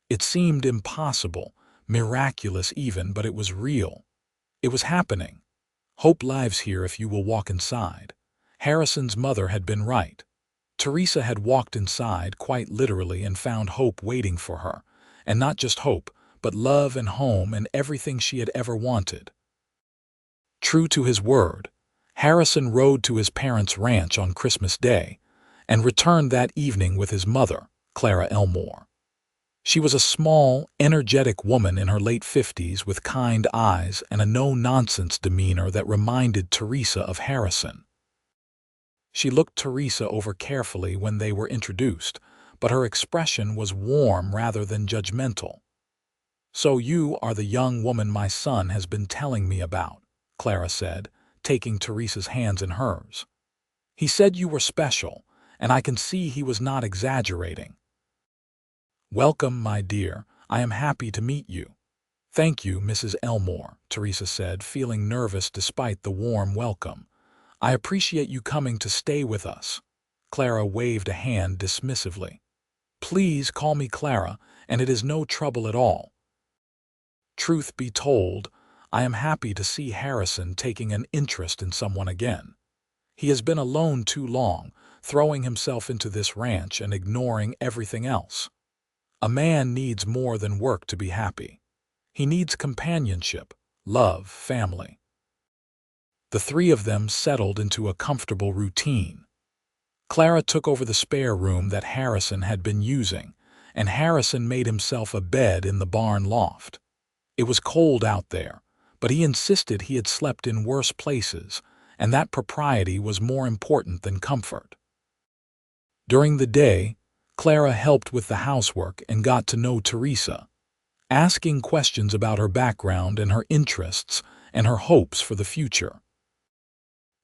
It seemed impossible, miraculous even, but it was real. It was happening. Hope lives here if you will walk inside. Harrison's mother had been right. Teresa had walked inside, quite literally, and found hope waiting for her. And not just hope, but love and home and everything she had ever wanted. True to his word, Harrison rode to his parents' ranch on Christmas Day, and returned that evening with his mother, Clara Elmore. She was a small, energetic woman in her late 50s with kind eyes and a no-nonsense demeanor that reminded Teresa of Harrison. She looked Teresa over carefully when they were introduced, but her expression was warm rather than judgmental. "So you are the young woman my son has been telling me about," Clara said, taking Teresa's hands in hers. "He said you were special, and I can see he was not exaggerating." "Welcome, my dear. I am happy to meet you." "Thank you, Mrs. Elmore," Teresa said, feeling nervous despite the warm welcome. "I appreciate you coming to stay with us." Clara waved a hand dismissively. "Please call me Clara, and it is no trouble at all." Truth be told, I am happy to see Harrison taking an interest in someone again. He has been alone too long, throwing himself into this ranch and ignoring everything else. A man needs more than work to be happy. He needs companionship, love, family. The three of them settled into a comfortable routine. Clara took over the spare room that Harrison had been using, and Harrison made himself a bed in the barn loft. It was cold out there, but he insisted he had slept in worse places, and that propriety was more important than comfort. During the day, Clara helped with the housework and got to know Teresa, asking questions about her background and her interests and her hopes for the future.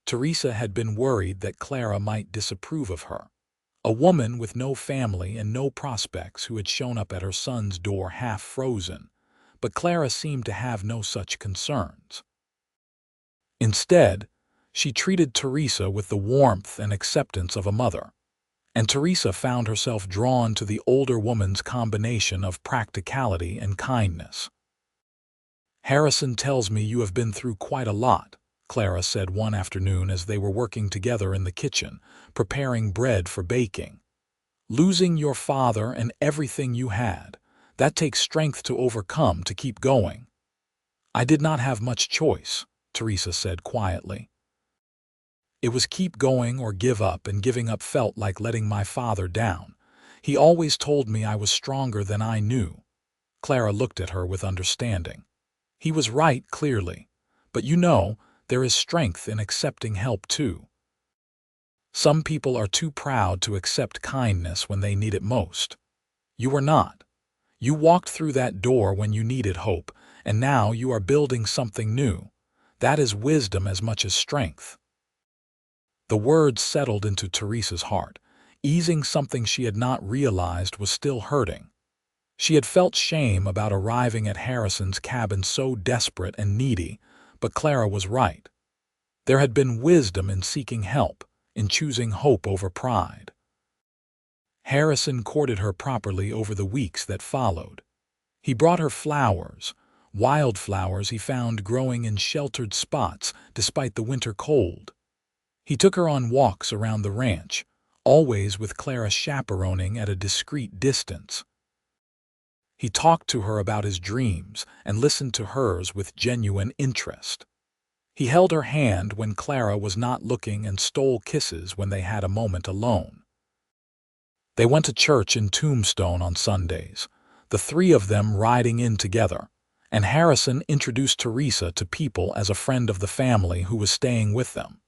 Teresa had been worried that Clara might disapprove of her, a woman with no family and no prospects who had shown up at her son's door half frozen, but Clara seemed to have no such concerns. Instead, she treated Teresa with the warmth and acceptance of a mother, and Teresa found herself drawn to the older woman's combination of practicality and kindness. "Harrison tells me you have been through quite a lot," Clara said one afternoon as they were working together in the kitchen, preparing bread for baking. "Losing your father and everything you had, that takes strength to overcome to keep going." "I did not have much choice," Teresa said quietly. "It was keep going or give up, and giving up felt like letting my father down. He always told me I was stronger than I knew." Clara looked at her with understanding. "He was right, clearly. But you know, there is strength in accepting help too. Some people are too proud to accept kindness when they need it most. You were not. You walked through that door when you needed hope, and now you are building something new. That is wisdom as much as strength." The words settled into Teresa's heart, easing something she had not realized was still hurting. She had felt shame about arriving at Harrison's cabin so desperate and needy, but Clara was right. There had been wisdom in seeking help, in choosing hope over pride. Harrison courted her properly over the weeks that followed. He brought her flowers, wildflowers he found growing in sheltered spots despite the winter cold. He took her on walks around the ranch, always with Clara chaperoning at a discreet distance. He talked to her about his dreams and listened to hers with genuine interest. He held her hand when Clara was not looking and stole kisses when they had a moment alone. They went to church in Tombstone on Sundays, the three of them riding in together, and Harrison introduced Teresa to people as a friend of the family who was staying with them.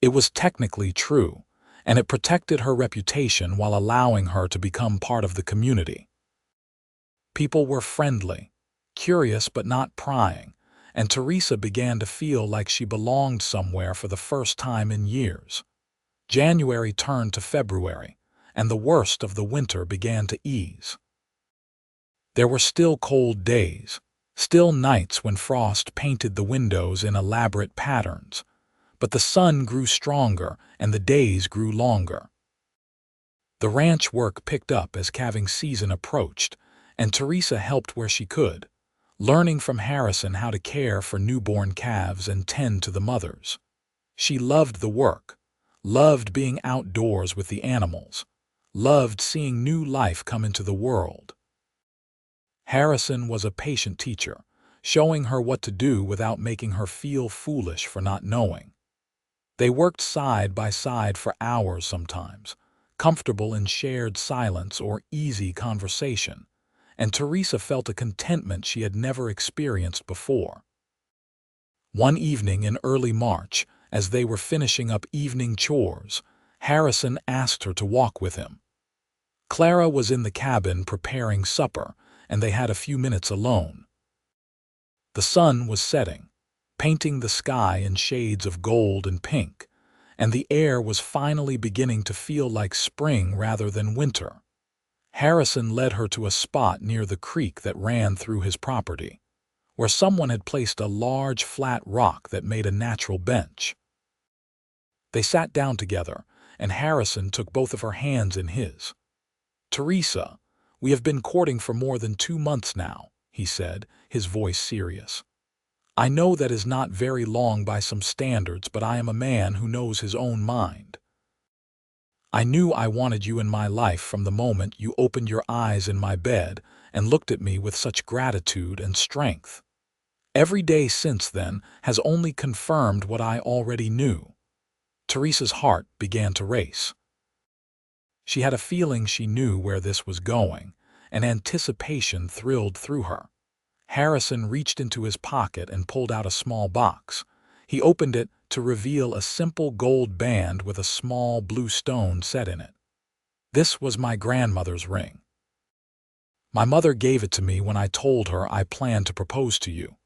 It was technically true, and it protected her reputation while allowing her to become part of the community. People were friendly, curious but not prying, and Teresa began to feel like she belonged somewhere for the first time in years. January turned to February, and the worst of the winter began to ease. There were still cold days, still nights when frost painted the windows in elaborate patterns, but the sun grew stronger and the days grew longer. The ranch work picked up as calving season approached, and Teresa helped where she could, learning from Harrison how to care for newborn calves and tend to the mothers. She loved the work, loved being outdoors with the animals, loved seeing new life come into the world. Harrison was a patient teacher, showing her what to do without making her feel foolish for not knowing. They worked side by side for hours sometimes, comfortable in shared silence or easy conversation, and Teresa felt a contentment she had never experienced before. One evening in early March, as they were finishing up evening chores, Harrison asked her to walk with him. Clara was in the cabin preparing supper, and they had a few minutes alone. The sun was setting, painting the sky in shades of gold and pink, and the air was finally beginning to feel like spring rather than winter. Harrison led her to a spot near the creek that ran through his property, where someone had placed a large flat rock that made a natural bench. They sat down together, and Harrison took both of her hands in his. "Teresa, we have been courting for more than 2 months now," he said, his voice serious. "I know that is not very long by some standards, but I am a man who knows his own mind. I knew I wanted you in my life from the moment you opened your eyes in my bed and looked at me with such gratitude and strength. Every day since then has only confirmed what I already knew." Teresa's heart began to race. She had a feeling she knew where this was going, and anticipation thrilled through her. Harrison reached into his pocket and pulled out a small box. He opened it to reveal a simple gold band with a small blue stone set in it. "This was my grandmother's ring. My mother gave it to me when I told her I planned to propose to you.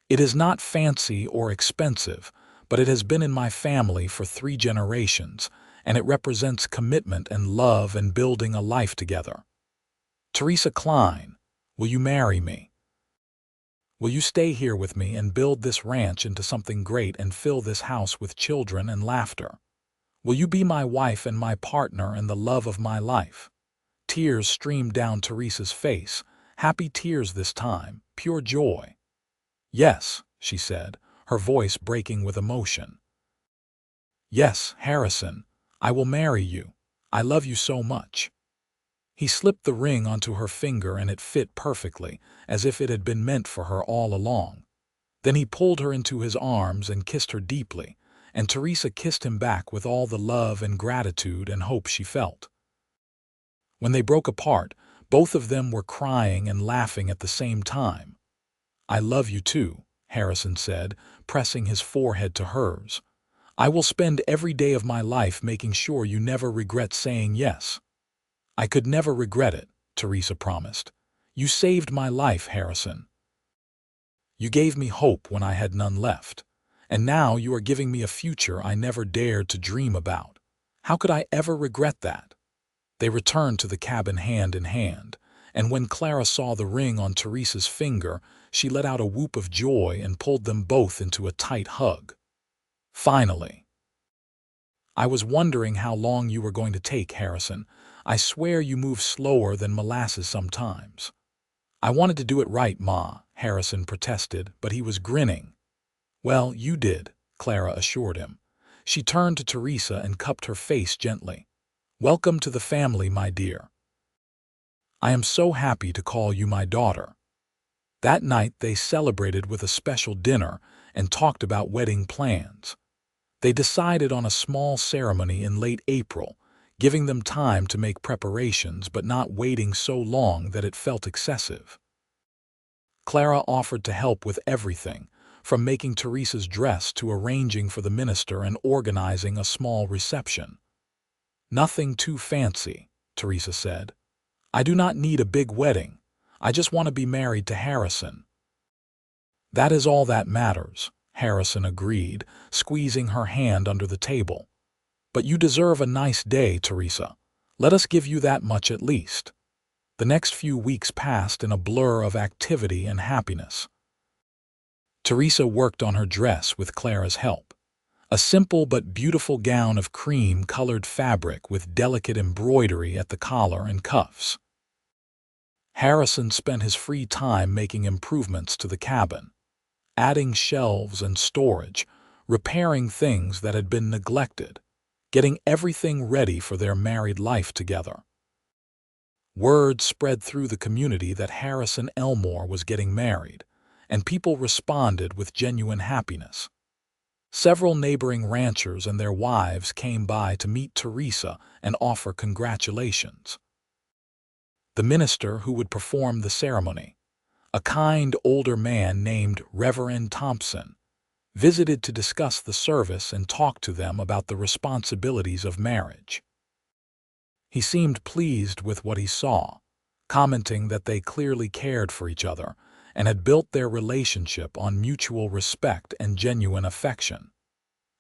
It is not fancy or expensive, but it has been in my family for 3 generations, and it represents commitment and love and building a life together. Teresa Kline, will you marry me? Will you stay here with me and build this ranch into something great and fill this house with children and laughter? Will you be my wife and my partner and the love of my life?" Tears streamed down Teresa's face, happy tears this time, pure joy. "Yes," she said, her voice breaking with emotion. "Yes, Harrison, I will marry you. I love you so much." He slipped the ring onto her finger and it fit perfectly, as if it had been meant for her all along. Then he pulled her into his arms and kissed her deeply, and Teresa kissed him back with all the love and gratitude and hope she felt. When they broke apart, both of them were crying and laughing at the same time. "I love you too," Harrison said, pressing his forehead to hers. "I will spend every day of my life making sure you never regret saying yes." "I could never regret it," Teresa promised. "You saved my life, Harrison. You gave me hope when I had none left, and now you are giving me a future I never dared to dream about. How could I ever regret that?" They returned to the cabin hand in hand, and when Clara saw the ring on Teresa's finger, she let out a whoop of joy and pulled them both into a tight hug. "Finally." "I was wondering how long you were going to take, Harrison. I swear you move slower than molasses sometimes." "I wanted to do it right, Ma," Harrison protested, but he was grinning. "Well, you did," Clara assured him. She turned to Teresa and cupped her face gently. "Welcome to the family, my dear. I am so happy to call you my daughter." That night they celebrated with a special dinner and talked about wedding plans. They decided on a small ceremony in late April, giving them time to make preparations but not waiting so long that it felt excessive. Clara offered to help with everything, from making Teresa's dress to arranging for the minister and organizing a small reception. "Nothing too fancy," Teresa said. "I do not need a big wedding. I just want to be married to Harrison." "That is all that matters," Harrison agreed, squeezing her hand under the table. "But you deserve a nice day, Teresa. Let us give you that much at least." The next few weeks passed in a blur of activity and happiness. Teresa worked on her dress with Clara's help. A simple but beautiful gown of cream-colored fabric with delicate embroidery at the collar and cuffs. Harrison spent his free time making improvements to the cabin, adding shelves and storage, repairing things that had been neglected, getting everything ready for their married life together. Word spread through the community that Harrison Elmore was getting married, and people responded with genuine happiness. Several neighboring ranchers and their wives came by to meet Teresa and offer congratulations. The minister who would perform the ceremony, a kind older man named Reverend Thompson, visited to discuss the service and talk to them about the responsibilities of marriage. He seemed pleased with what he saw, commenting that they clearly cared for each other and had built their relationship on mutual respect and genuine affection.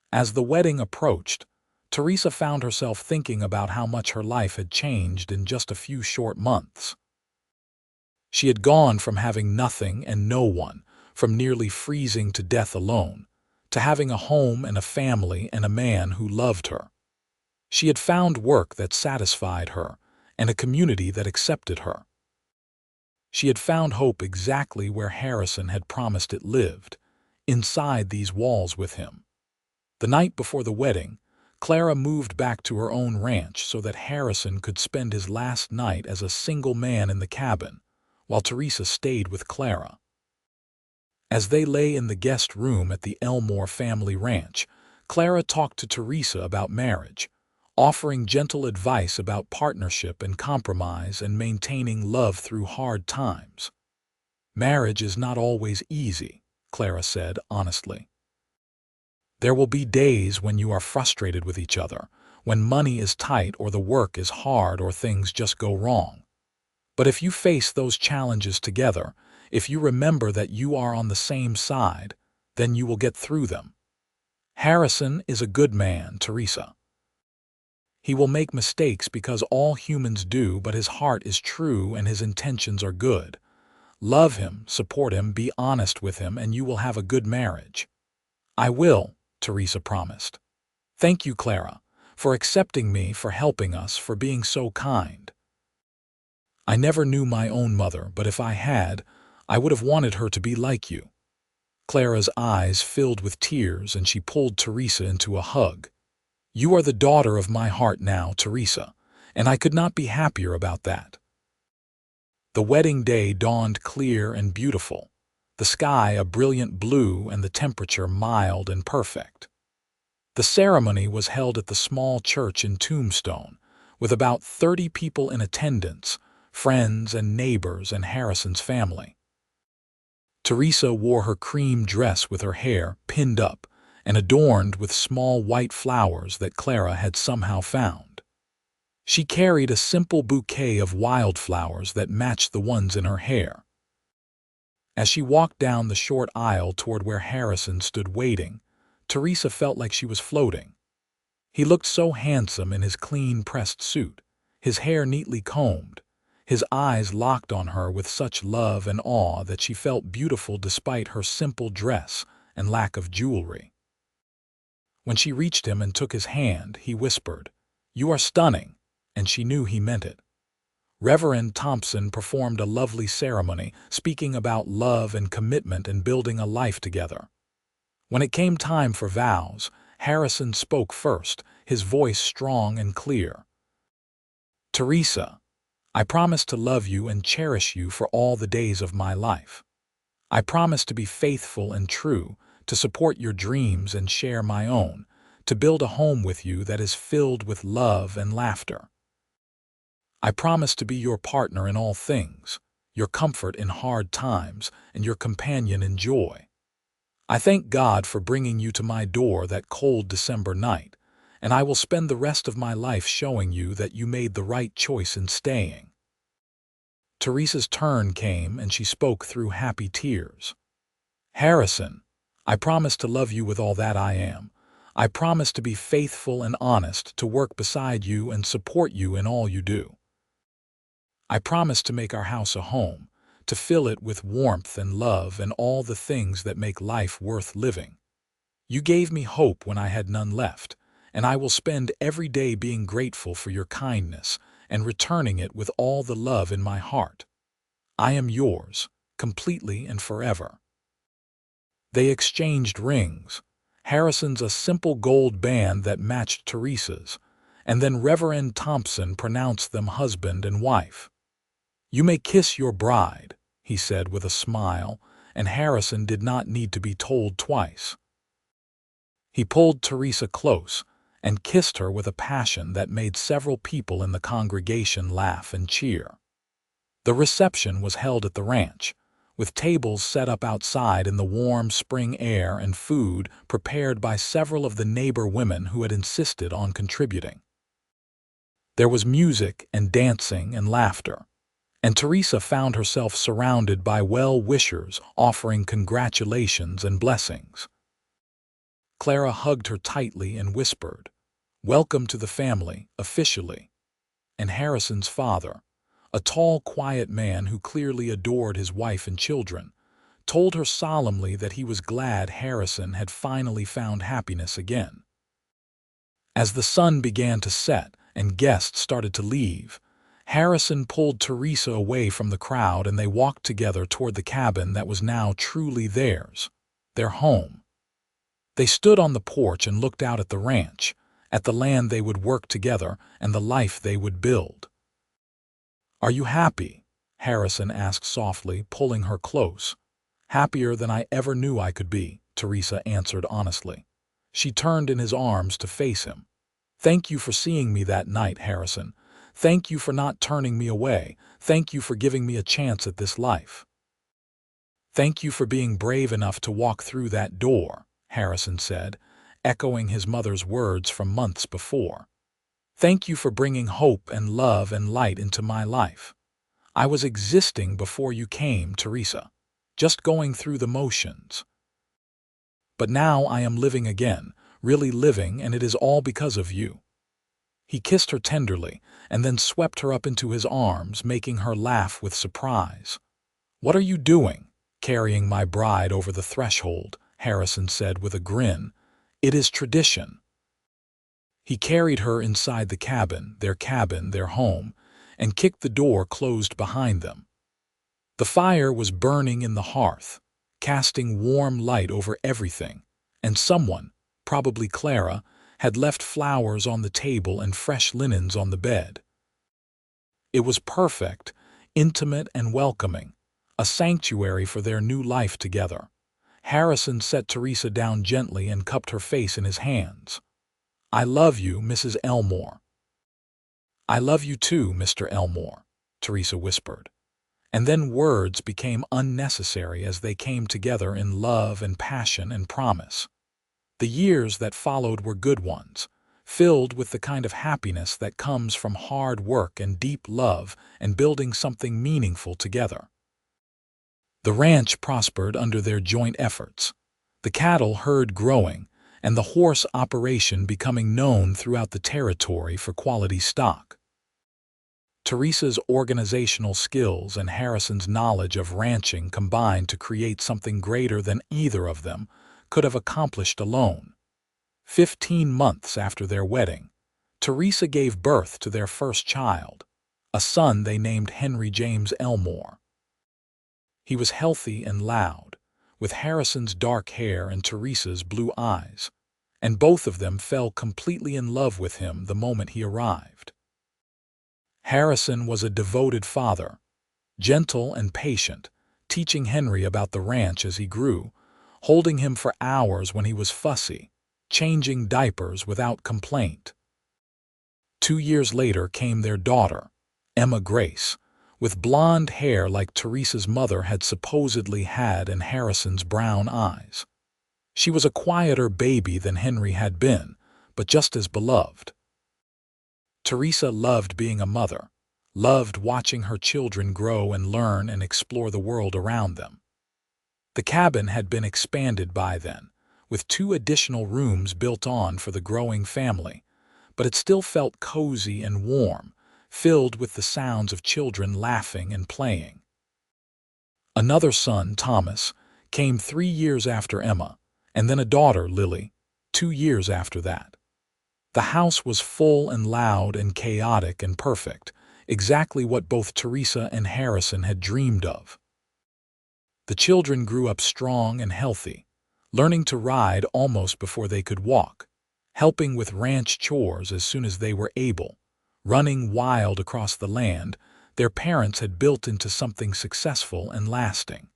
As the wedding approached, Teresa found herself thinking about how much her life had changed in just a few short months. She had gone from having nothing and no one, from nearly freezing to death alone, to having a home and a family and a man who loved her. She had found work that satisfied her and a community that accepted her. She had found hope exactly where Harrison had promised it lived, inside these walls with him. The night before the wedding, Clara moved back to her own ranch so that Harrison could spend his last night as a single man in the cabin, while Teresa stayed with Clara. As they lay in the guest room at the Elmore family ranch, Clara talked to Teresa about marriage, offering gentle advice about partnership and compromise and maintaining love through hard times. "Marriage is not always easy," Clara said honestly. "There will be days when you are frustrated with each other, when money is tight or the work is hard or things just go wrong. But if you face those challenges together, if you remember that you are on the same side, then you will get through them. Harrison is a good man, Teresa. He will make mistakes because all humans do, but his heart is true and his intentions are good. Love him, support him, be honest with him, and you will have a good marriage." "I will," Teresa promised. "Thank you, Clara, for accepting me, for helping us, for being so kind. I never knew my own mother, but if I had, I would have wanted her to be like you." Clara's eyes filled with tears and she pulled Teresa into a hug. "You are the daughter of my heart now, Teresa, and I could not be happier about that." The wedding day dawned clear and beautiful, the sky a brilliant blue and the temperature mild and perfect. The ceremony was held at the small church in Tombstone, with about 30 people in attendance, friends and neighbors and Harrison's family. Teresa wore her cream dress with her hair pinned up and adorned with small white flowers that Clara had somehow found. She carried a simple bouquet of wildflowers that matched the ones in her hair. As she walked down the short aisle toward where Harrison stood waiting, Teresa felt like she was floating. He looked so handsome in his clean pressed suit, his hair neatly combed, his eyes locked on her with such love and awe that she felt beautiful despite her simple dress and lack of jewelry. When she reached him and took his hand, he whispered, "You are stunning," and she knew he meant it. Reverend Thompson performed a lovely ceremony, speaking about love and commitment and building a life together. When it came time for vows, Harrison spoke first, his voice strong and clear. "Teresa, I promise to love you and cherish you for all the days of my life. I promise to be faithful and true, to support your dreams and share my own, to build a home with you that is filled with love and laughter. I promise to be your partner in all things, your comfort in hard times, and your companion in joy. I thank God for bringing you to my door that cold December night, and I will spend the rest of my life showing you that you made the right choice in staying." Teresa's turn came and she spoke through happy tears. "Harrison, I promise to love you with all that I am. I promise to be faithful and honest, to work beside you and support you in all you do. I promise to make our house a home, to fill it with warmth and love and all the things that make life worth living. You gave me hope when I had none left, and I will spend every day being grateful for your kindness and returning it with all the love in my heart. I am yours, completely and forever." They exchanged rings, Harrison's a simple gold band that matched Teresa's, and then Reverend Thompson pronounced them husband and wife. "You may kiss your bride," he said with a smile, and Harrison did not need to be told twice. He pulled Teresa close and kissed her with a passion that made several people in the congregation laugh and cheer. The reception was held at the ranch, with tables set up outside in the warm spring air and food prepared by several of the neighbor women who had insisted on contributing. There was music and dancing and laughter, and Teresa found herself surrounded by well-wishers offering congratulations and blessings. Clara hugged her tightly and whispered, "Welcome to the family, officially." And Harrison's father, a tall, quiet man who clearly adored his wife and children, told her solemnly that he was glad Harrison had finally found happiness again. As the sun began to set and guests started to leave, Harrison pulled Teresa away from the crowd and they walked together toward the cabin that was now truly theirs, their home. They stood on the porch and looked out at the ranch, at the land they would work together and the life they would build. "Are you happy?" Harrison asked softly, pulling her close. "Happier than I ever knew I could be," Teresa answered honestly. She turned in his arms to face him. "Thank you for seeing me that night, Harrison. Thank you for not turning me away. Thank you for giving me a chance at this life." "Thank you for being brave enough to walk through that door," Harrison said, echoing his mother's words from months before. "Thank you for bringing hope and love and light into my life. I was existing before you came, Teresa, just going through the motions. But now I am living again, really living, and it is all because of you." He kissed her tenderly and then swept her up into his arms, making her laugh with surprise. "What are you doing, carrying my bride over the threshold?" Harrison said with a grin. "It is tradition." He carried her inside the cabin, their home, and kicked the door closed behind them. The fire was burning in the hearth, casting warm light over everything, and someone, probably Clara, had left flowers on the table and fresh linens on the bed. It was perfect, intimate and welcoming, a sanctuary for their new life together. Harrison set Teresa down gently and cupped her face in his hands. "I love you, Mrs. Elmore." "I love you too, Mr. Elmore," Teresa whispered. And then words became unnecessary as they came together in love and passion and promise. The years that followed were good ones, filled with the kind of happiness that comes from hard work and deep love and building something meaningful together. The ranch prospered under their joint efforts, the cattle herd growing, and the horse operation becoming known throughout the territory for quality stock. Teresa's organizational skills and Harrison's knowledge of ranching combined to create something greater than either of them could have accomplished alone. 15 months after their wedding, Teresa gave birth to their first child, a son they named Henry James Elmore. He was healthy and loud, with Harrison's dark hair and Teresa's blue eyes, and both of them fell completely in love with him the moment he arrived. Harrison was a devoted father, gentle and patient, teaching Henry about the ranch as he grew, holding him for hours when he was fussy, changing diapers without complaint. 2 years later came their daughter, Emma Grace, with blonde hair like Teresa's mother had supposedly had and Harrison's brown eyes. She was a quieter baby than Henry had been, but just as beloved. Teresa loved being a mother, loved watching her children grow and learn and explore the world around them. The cabin had been expanded by then, with 2 additional rooms built on for the growing family, but it still felt cozy and warm, filled with the sounds of children laughing and playing. Another son, Thomas, came 3 years after Emma, and then a daughter, Lily, 2 years after that. The house was full and loud and chaotic and perfect, exactly what both Teresa and Harrison had dreamed of. The children grew up strong and healthy, learning to ride almost before they could walk, helping with ranch chores as soon as they were able, running wild across the land their parents had built into something successful and lasting.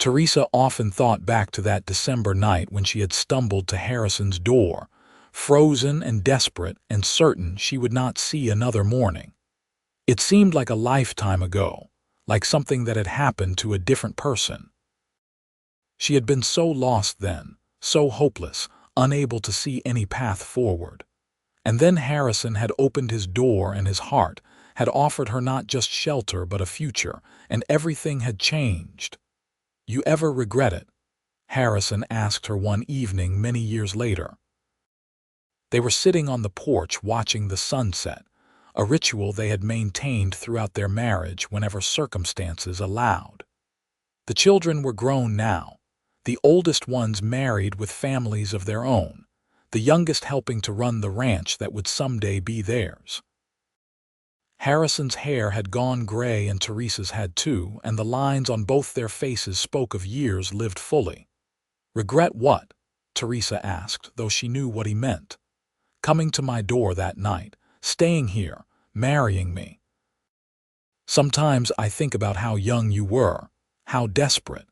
Teresa often thought back to that December night when she had stumbled to Harrison's door, frozen and desperate and certain she would not see another morning. It seemed like a lifetime ago, like something that had happened to a different person. She had been so lost then, so hopeless, unable to see any path forward. And then Harrison had opened his door and his heart, had offered her not just shelter but a future, and everything had changed. "You ever regret it?" Harrison asked her one evening many years later. They were sitting on the porch watching the sunset, a ritual they had maintained throughout their marriage whenever circumstances allowed. The children were grown now, the oldest ones married with families of their own, the youngest helping to run the ranch that would someday be theirs. Harrison's hair had gone gray and Teresa's had too, and the lines on both their faces spoke of years lived fully. "Regret what?" Teresa asked, though she knew what he meant. "Coming to my door that night, staying here, marrying me. Sometimes I think about how young you were, how desperate.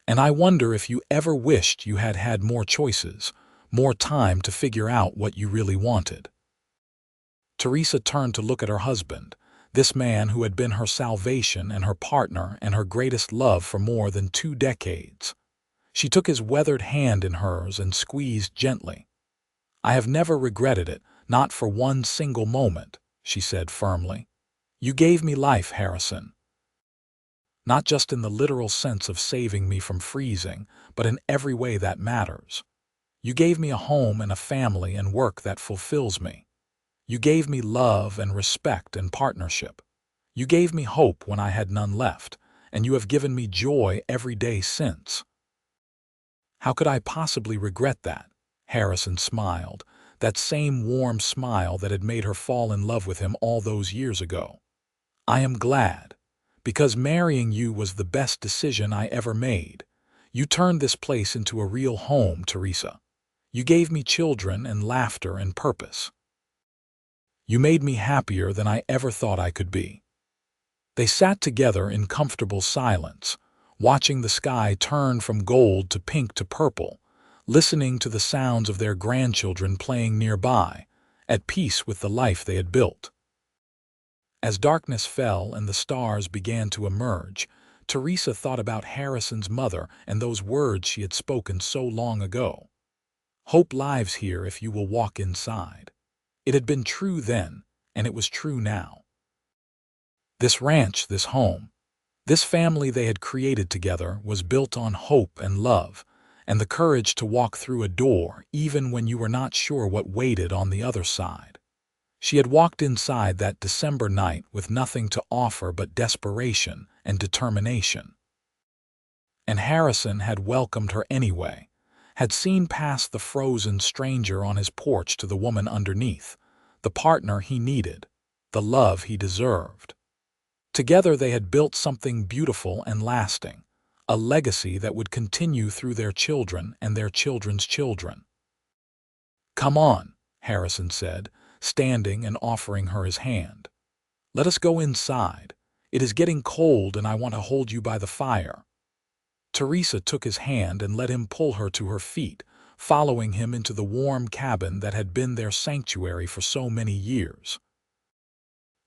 And I wonder if you ever wished you had had more choices, more time to figure out what you really wanted." Teresa turned to look at her husband, this man who had been her salvation and her partner and her greatest love for more than 2 decades. She took his weathered hand in hers and squeezed gently. "I have never regretted it, not for one single moment," she said firmly. "You gave me life, Harrison. Not just in the literal sense of saving me from freezing, but in every way that matters. You gave me a home and a family and work that fulfills me. You gave me love and respect and partnership. You gave me hope when I had none left, and you have given me joy every day since." "How could I possibly regret that?" Harrison smiled, that same warm smile that had made her fall in love with him all those years ago. "I am glad, because marrying you was the best decision I ever made. You turned this place into a real home, Teresa. You gave me children and laughter and purpose. You made me happier than I ever thought I could be." They sat together in comfortable silence, watching the sky turn from gold to pink to purple, listening to the sounds of their grandchildren playing nearby, at peace with the life they had built. As darkness fell and the stars began to emerge, Teresa thought about Harrison's mother and those words she had spoken so long ago. "Hope lives here if you will walk inside." It had been true then, and it was true now. This ranch, this home, this family they had created together was built on hope and love, and the courage to walk through a door even when you were not sure what waited on the other side. She had walked inside that December night with nothing to offer but desperation and determination. And Harrison had welcomed her anyway, had seen past the frozen stranger on his porch to the woman underneath, the partner he needed, the love he deserved. Together they had built something beautiful and lasting, a legacy that would continue through their children and their children's children. "Come on," Harrison said, standing and offering her his hand. "Let us go inside. It is getting cold and I want to hold you by the fire." Teresa took his hand and let him pull her to her feet, following him into the warm cabin that had been their sanctuary for so many years.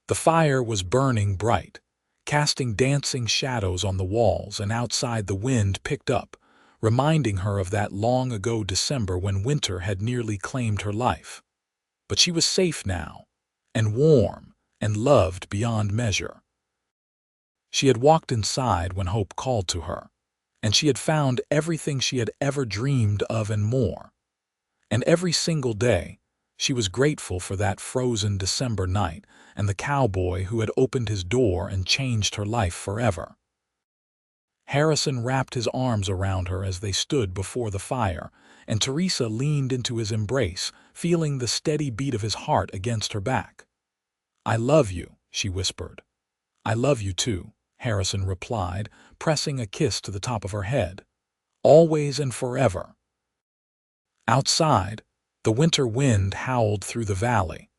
The fire was burning bright, casting dancing shadows on the walls, and outside the wind picked up, reminding her of that long-ago December when winter had nearly claimed her life. But she was safe now, and warm, and loved beyond measure. She had walked inside when hope called to her, and she had found everything she had ever dreamed of and more. And every single day, she was grateful for that frozen December night and the cowboy who had opened his door and changed her life forever. Harrison wrapped his arms around her as they stood before the fire, and Teresa leaned into his embrace, feeling the steady beat of his heart against her back. "I love you," she whispered. "I love you too," Harrison replied, pressing a kiss to the top of her head. "Always and forever." Outside, the winter wind howled through the valley,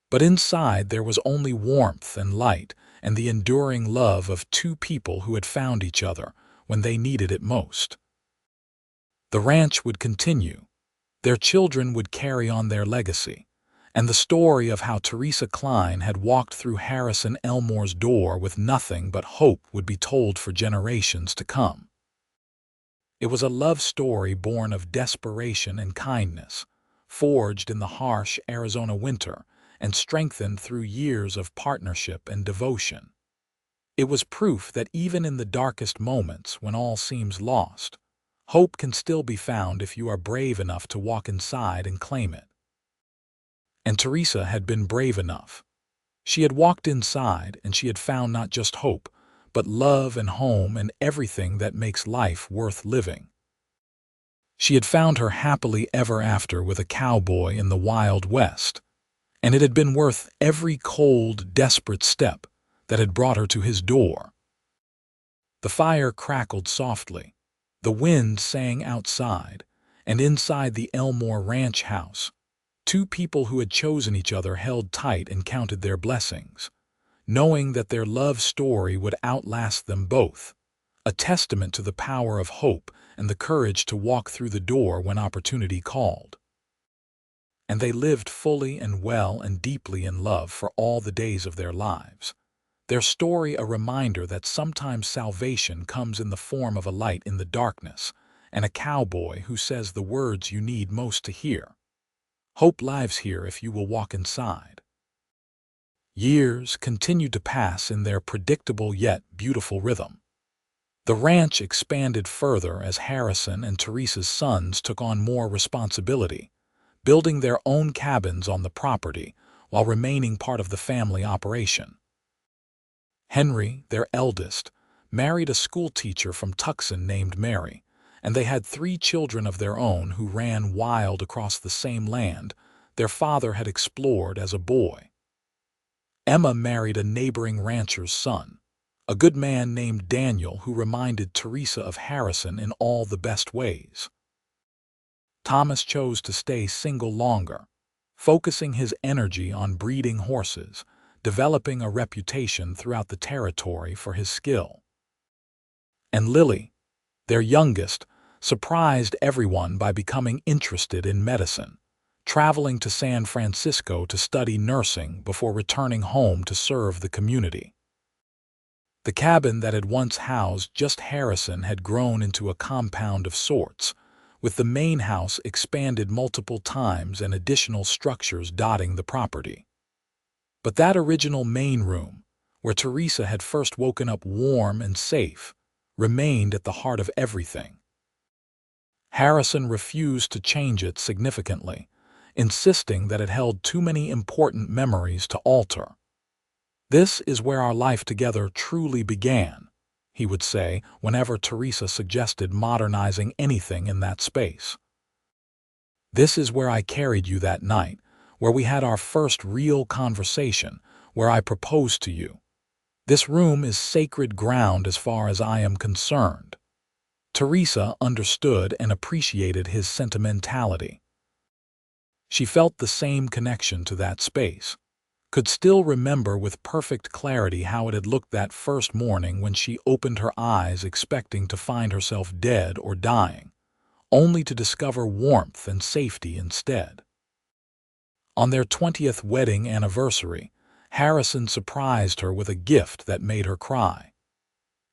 but inside there was only warmth and light and the enduring love of two people who had found each other, when they needed it most. The ranch would continue. Their children would carry on their legacy, and the story of how Teresa Kline had walked through Harrison Elmore's door with nothing but hope would be told for generations to come. It was a love story born of desperation and kindness, forged in the harsh Arizona winter and strengthened through years of partnership and devotion. It was proof that even in the darkest moments when all seems lost, hope can still be found if you are brave enough to walk inside and claim it. And Teresa had been brave enough. She had walked inside and she had found not just hope, but love and home and everything that makes life worth living. She had found her happily ever after with a cowboy in the Wild West, and it had been worth every cold, desperate step that had brought her to his door. The fire crackled softly, the wind sang outside, and inside the Elmore ranch house, two people who had chosen each other held tight and counted their blessings, knowing that their love story would outlast them both, a testament to the power of hope and the courage to walk through the door when opportunity called. And they lived fully and well and deeply in love for all the days of their lives. Their story a reminder that sometimes salvation comes in the form of a light in the darkness, and a cowboy who says the words you need most to hear. Hope lives here if you will walk inside. Years continued to pass in their predictable yet beautiful rhythm. The ranch expanded further as Harrison and Teresa's sons took on more responsibility, building their own cabins on the property while remaining part of the family operation. Henry, their eldest, married a schoolteacher from Tucson named Mary, and they had 3 children of their own who ran wild across the same land their father had explored as a boy. Emma married a neighboring rancher's son, a good man named Daniel who reminded Teresa of Harrison in all the best ways. Thomas chose to stay single longer, focusing his energy on breeding horses, developing a reputation throughout the territory for his skill. And Lily, their youngest, surprised everyone by becoming interested in medicine, traveling to San Francisco to study nursing before returning home to serve the community. The cabin that had once housed just Harrison had grown into a compound of sorts, with the main house expanded multiple times and additional structures dotting the property. But that original main room, where Teresa had first woken up warm and safe, remained at the heart of everything. Harrison refused to change it significantly, insisting that it held too many important memories to alter. "This is where our life together truly began," he would say whenever Teresa suggested modernizing anything in that space. "This is where I carried you that night, where we had our first real conversation, where I proposed to you. This room is sacred ground as far as I am concerned." Teresa understood and appreciated his sentimentality. She felt the same connection to that space, could still remember with perfect clarity how it had looked that first morning when she opened her eyes expecting to find herself dead or dying, only to discover warmth and safety instead. On their 20th wedding anniversary, Harrison surprised her with a gift that made her cry.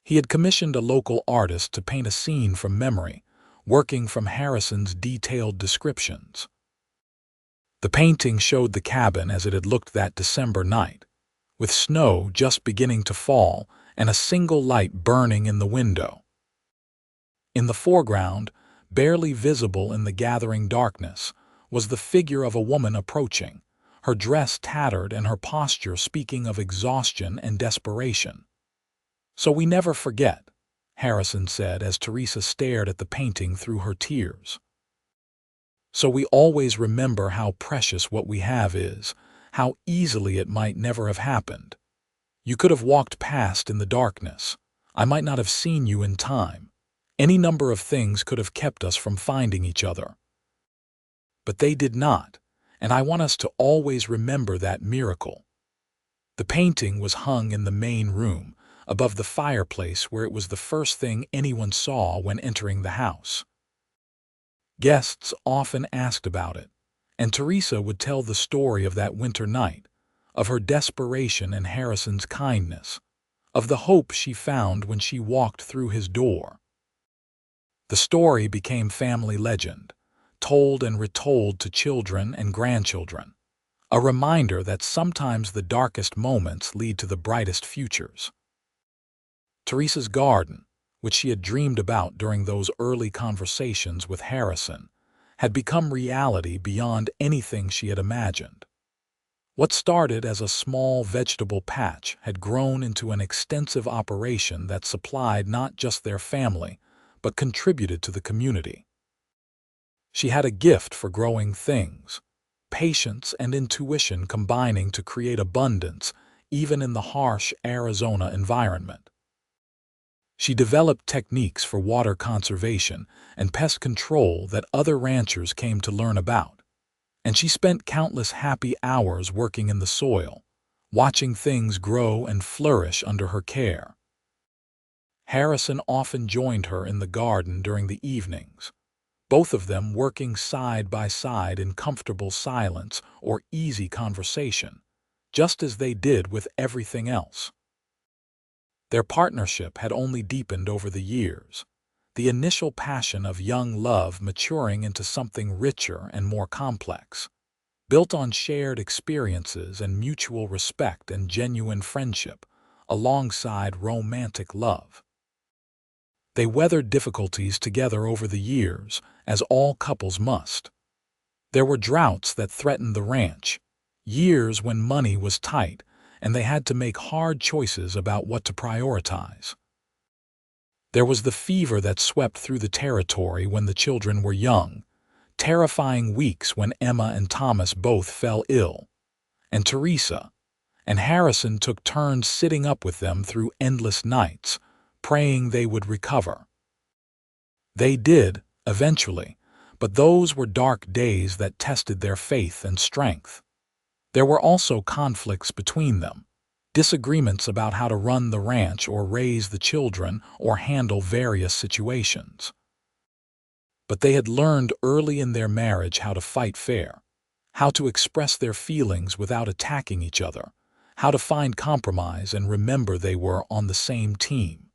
He had commissioned a local artist to paint a scene from memory, working from Harrison's detailed descriptions. The painting showed the cabin as it had looked that December night, with snow just beginning to fall and a single light burning in the window. In the foreground, barely visible in the gathering darkness, was the figure of a woman approaching, her dress tattered and her posture speaking of exhaustion and desperation. "So we never forget," Harrison said as Teresa stared at the painting through her tears. "So we always remember how precious what we have is, how easily it might never have happened. You could have walked past in the darkness. I might not have seen you in time. Any number of things could have kept us from finding each other. But they did not, and I want us to always remember that miracle." The painting was hung in the main room, above the fireplace where it was the first thing anyone saw when entering the house. Guests often asked about it, and Teresa would tell the story of that winter night, of her desperation and Harrison's kindness, of the hope she found when she walked through his door. The story became family legend, told and retold to children and grandchildren, a reminder that sometimes the darkest moments lead to the brightest futures. Teresa's garden, which she had dreamed about during those early conversations with Harrison, had become reality beyond anything she had imagined. What started as a small vegetable patch had grown into an extensive operation that supplied not just their family, but contributed to the community. She had a gift for growing things, patience and intuition combining to create abundance even in the harsh Arizona environment. She developed techniques for water conservation and pest control that other ranchers came to learn about, and she spent countless happy hours working in the soil, watching things grow and flourish under her care. Harrison often joined her in the garden during the evenings, both of them working side by side in comfortable silence or easy conversation, just as they did with everything else. Their partnership had only deepened over the years, the initial passion of young love maturing into something richer and more complex, built on shared experiences and mutual respect and genuine friendship, alongside romantic love. They weathered difficulties together over the years, as all couples must. There were droughts that threatened the ranch, years when money was tight, and they had to make hard choices about what to prioritize. There was the fever that swept through the territory when the children were young, terrifying weeks when Emma and Thomas both fell ill, and Teresa and Harrison took turns sitting up with them through endless nights, praying they would recover. They did, eventually, but those were dark days that tested their faith and strength. There were also conflicts between them, disagreements about how to run the ranch or raise the children or handle various situations. But they had learned early in their marriage how to fight fair, how to express their feelings without attacking each other, how to find compromise and remember they were on the same team.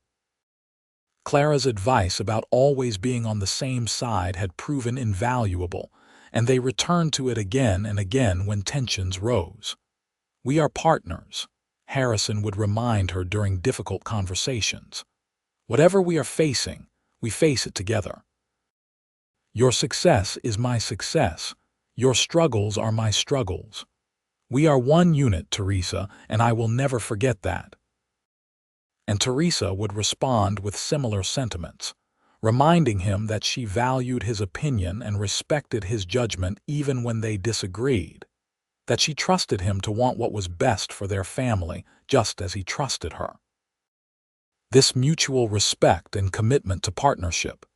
Clara's advice about always being on the same side had proven invaluable, and they returned to it again and again when tensions rose. "We are partners," Harrison would remind her during difficult conversations. "Whatever we are facing, we face it together. Your success is my success. Your struggles are my struggles. We are one unit, Teresa, and I will never forget that." And Teresa would respond with similar sentiments, reminding him that she valued his opinion and respected his judgment even when they disagreed, that she trusted him to want what was best for their family just as he trusted her. This mutual respect and commitment to partnership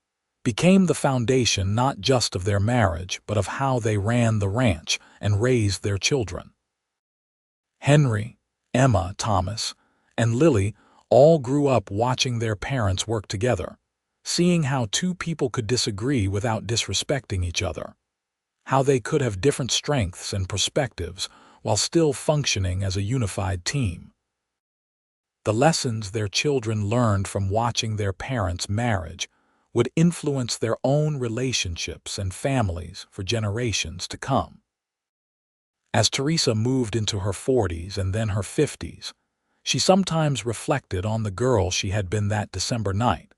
became the foundation not just of their marriage but of how they ran the ranch and raised their children. Henry, Emma, Thomas, and Lily all grew up watching their parents work together, seeing how two people could disagree without disrespecting each other, how they could have different strengths and perspectives while still functioning as a unified team. The lessons their children learned from watching their parents' marriage would influence their own relationships and families for generations to come. As Teresa moved into her 40s and then her 50s, she sometimes reflected on the girl she had been that December night,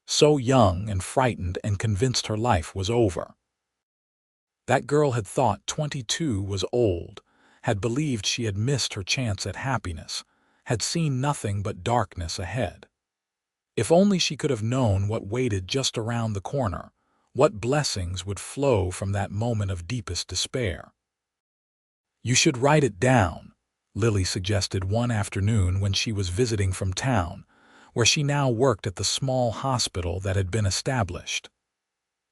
so young and frightened and convinced her life was over. That girl had thought 22 was old, had believed she had missed her chance at happiness, had seen nothing but darkness ahead. If only she could have known what waited just around the corner, what blessings would flow from that moment of deepest despair. "You should write it down," Lily suggested one afternoon when she was visiting from town, where she now worked at the small hospital that had been established.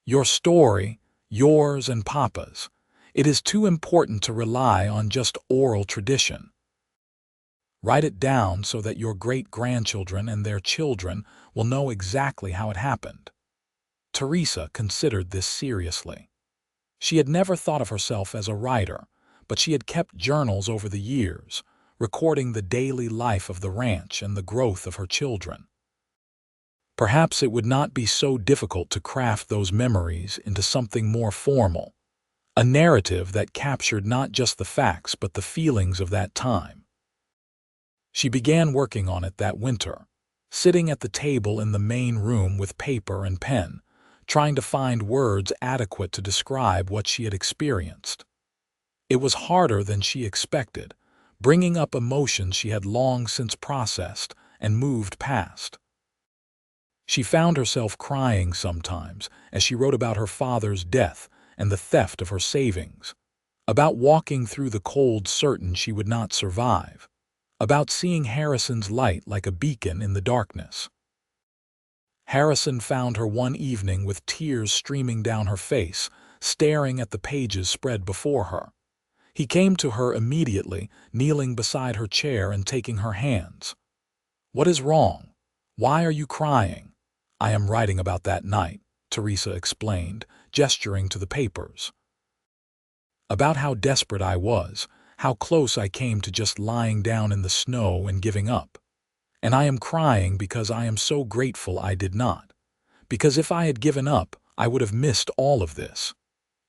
"Your story, yours and Papa's. It is too important to rely on just oral tradition." Write it down so that your great-grandchildren and their children will know exactly how it happened." Teresa considered this seriously. She had never thought of herself as a writer, but she had kept journals over the years, recording the daily life of the ranch and the growth of her children. Perhaps it would not be so difficult to craft those memories into something more formal, a narrative that captured not just the facts but the feelings of that time. She began working on it that winter, sitting at the table in the main room with paper and pen, trying to find words adequate to describe what she had experienced. It was harder than she expected, bringing up emotions she had long since processed and moved past. She found herself crying sometimes as she wrote about her father's death and the theft of her savings, about walking through the cold certain she would not survive, about seeing Harrison's light like a beacon in the darkness. Harrison found her one evening with tears streaming down her face, staring at the pages spread before her. He came to her immediately, kneeling beside her chair and taking her hands. "What is wrong? Why are you crying?" "I am writing about that night," Teresa explained, gesturing to the papers. "About how desperate I was, how close I came to just lying down in the snow and giving up. And I am crying because I am so grateful I did not. Because if I had given up, I would have missed all of this.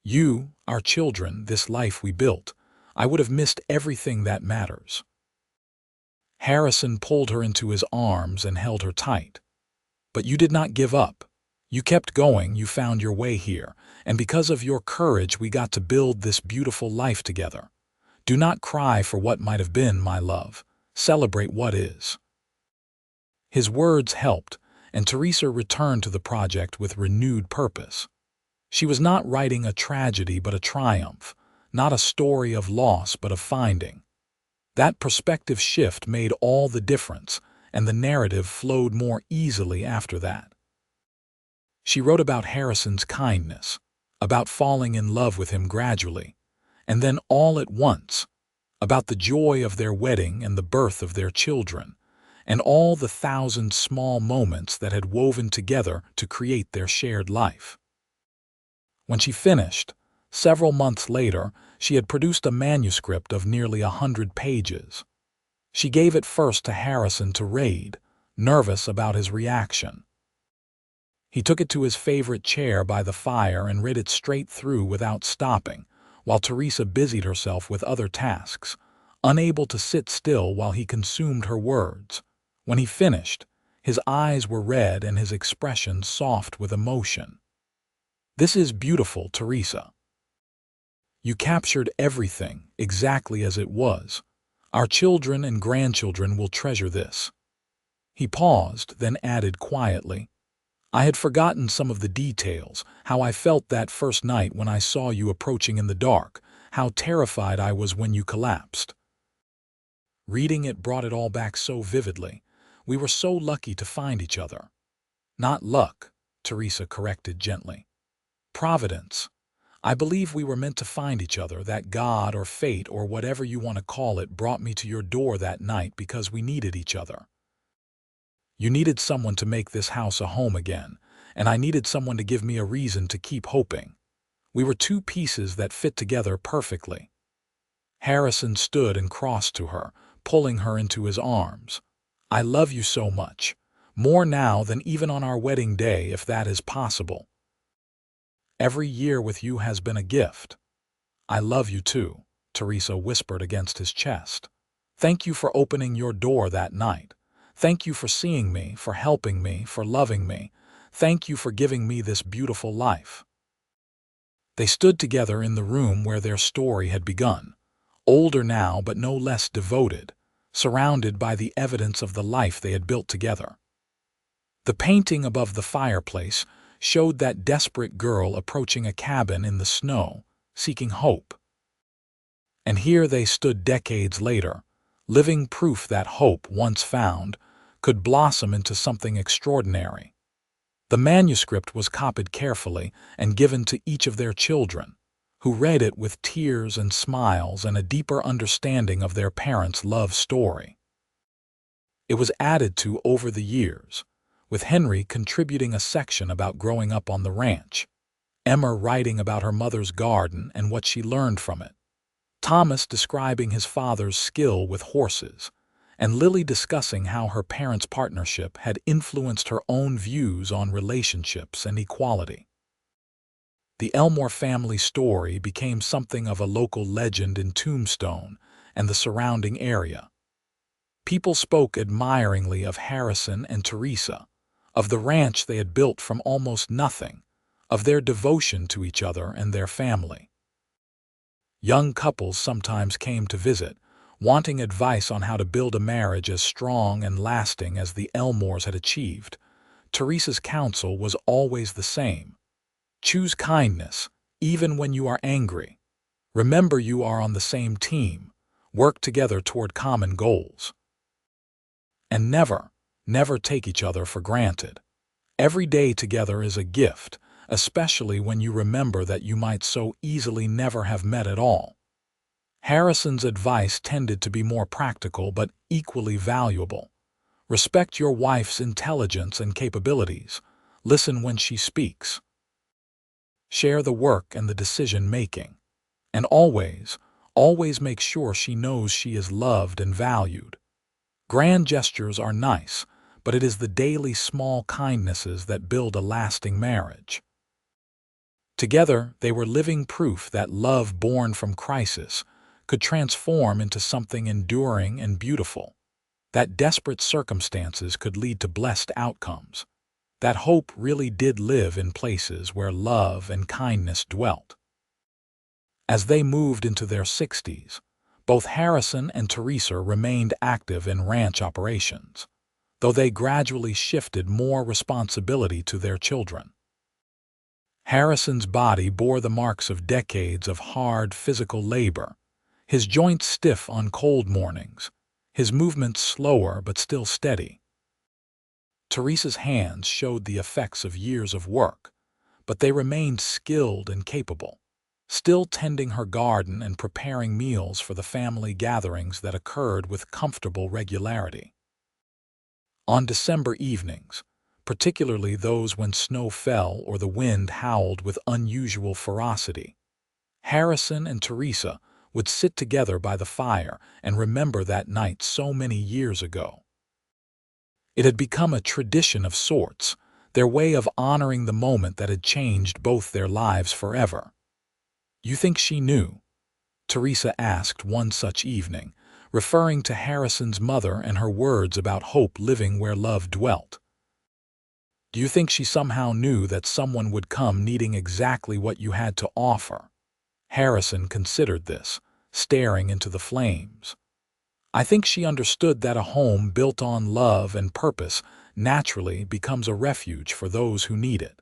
You, our children, this life we built. I would have missed everything that matters." Harrison pulled her into his arms and held her tight. "But you did not give up. You kept going, you found your way here, and because of your courage we got to build this beautiful life together. Do not cry for what might have been, my love. Celebrate what is." His words helped, and Teresa returned to the project with renewed purpose. She was not writing a tragedy but a triumph, not a story of loss but of finding. That perspective shift made all the difference, and the narrative flowed more easily after that. She wrote about Harrison's kindness, about falling in love with him gradually, and then all at once, about the joy of their wedding and the birth of their children, and all the thousand small moments that had woven together to create their shared life. When she finished, several months later, she had produced a manuscript of nearly 100 pages. She gave it first to Harrison to read, nervous about his reaction. He took it to his favorite chair by the fire and read it straight through without stopping, while Teresa busied herself with other tasks, unable to sit still while he consumed her words. When he finished, his eyes were red and his expression soft with emotion. "This is beautiful, Teresa. You captured everything exactly as it was. Our children and grandchildren will treasure this." He paused, then added quietly, "I had forgotten some of the details, how I felt that first night when I saw you approaching in the dark, how terrified I was when you collapsed." Reading it brought it all back so vividly. "We were so lucky to find each other." "Not luck," Teresa corrected gently. "Providence. I believe we were meant to find each other, that God or fate or whatever you want to call it brought me to your door that night because we needed each other. You needed someone to make this house a home again, and I needed someone to give me a reason to keep hoping. We were two pieces that fit together perfectly." Harrison stood and crossed to her, pulling her into his arms. "I love you so much, more now than even on our wedding day, if that is possible. Every year with you has been a gift." "I love you too," Teresa whispered against his chest. "Thank you for opening your door that night. Thank you for seeing me, for helping me, for loving me. Thank you for giving me this beautiful life." They stood together in the room where their story had begun, older now but no less devoted, surrounded by the evidence of the life they had built together. The painting above the fireplace showed that desperate girl approaching a cabin in the snow, seeking hope. And here they stood decades later, living proof that hope, once found, could blossom into something extraordinary. The manuscript was copied carefully and given to each of their children, who read it with tears and smiles and a deeper understanding of their parents' love story. It was added to over the years, with Henry contributing a section about growing up on the ranch, Emma writing about her mother's garden and what she learned from it, Thomas describing his father's skill with horses, and Lily discussing how her parents' partnership had influenced her own views on relationships and equality. The Elmore family story became something of a local legend in Tombstone and the surrounding area. People spoke admiringly of Harrison and Teresa, of the ranch they had built from almost nothing, of their devotion to each other and their family. Young couples sometimes came to visit, wanting advice on how to build a marriage as strong and lasting as the Elmores had achieved. Teresa's counsel was always the same. Choose kindness, even when you are angry. Remember you are on the same team. Work together toward common goals. And never, never take each other for granted. Every day together is a gift, especially when you remember that you might so easily never have met at all. Harrison's advice tended to be more practical but equally valuable. Respect your wife's intelligence and capabilities. Listen when she speaks. Share the work and the decision-making. And always, always make sure she knows she is loved and valued. Grand gestures are nice, but it is the daily small kindnesses that build a lasting marriage. Together, they were living proof that love born from crisis could transform into something enduring and beautiful, that desperate circumstances could lead to blessed outcomes, that hope really did live in places where love and kindness dwelt. As they moved into their 60s, both Harrison and Teresa remained active in ranch operations, though they gradually shifted more responsibility to their children. Harrison's body bore the marks of decades of hard physical labor, his joints stiff on cold mornings, his movements slower but still steady. Teresa's hands showed the effects of years of work, but they remained skilled and capable, still tending her garden and preparing meals for the family gatherings that occurred with comfortable regularity. On December evenings, particularly those when snow fell or the wind howled with unusual ferocity, Harrison and Teresa would sit together by the fire and remember that night so many years ago. It had become a tradition of sorts, their way of honoring the moment that had changed both their lives forever. "You think she knew?" Teresa asked one such evening, referring to Harrison's mother and her words about hope living where love dwelt. "Do you think she somehow knew that someone would come needing exactly what you had to offer?" Harrison considered this, staring into the flames. "I think she understood that a home built on love and purpose naturally becomes a refuge for those who need it.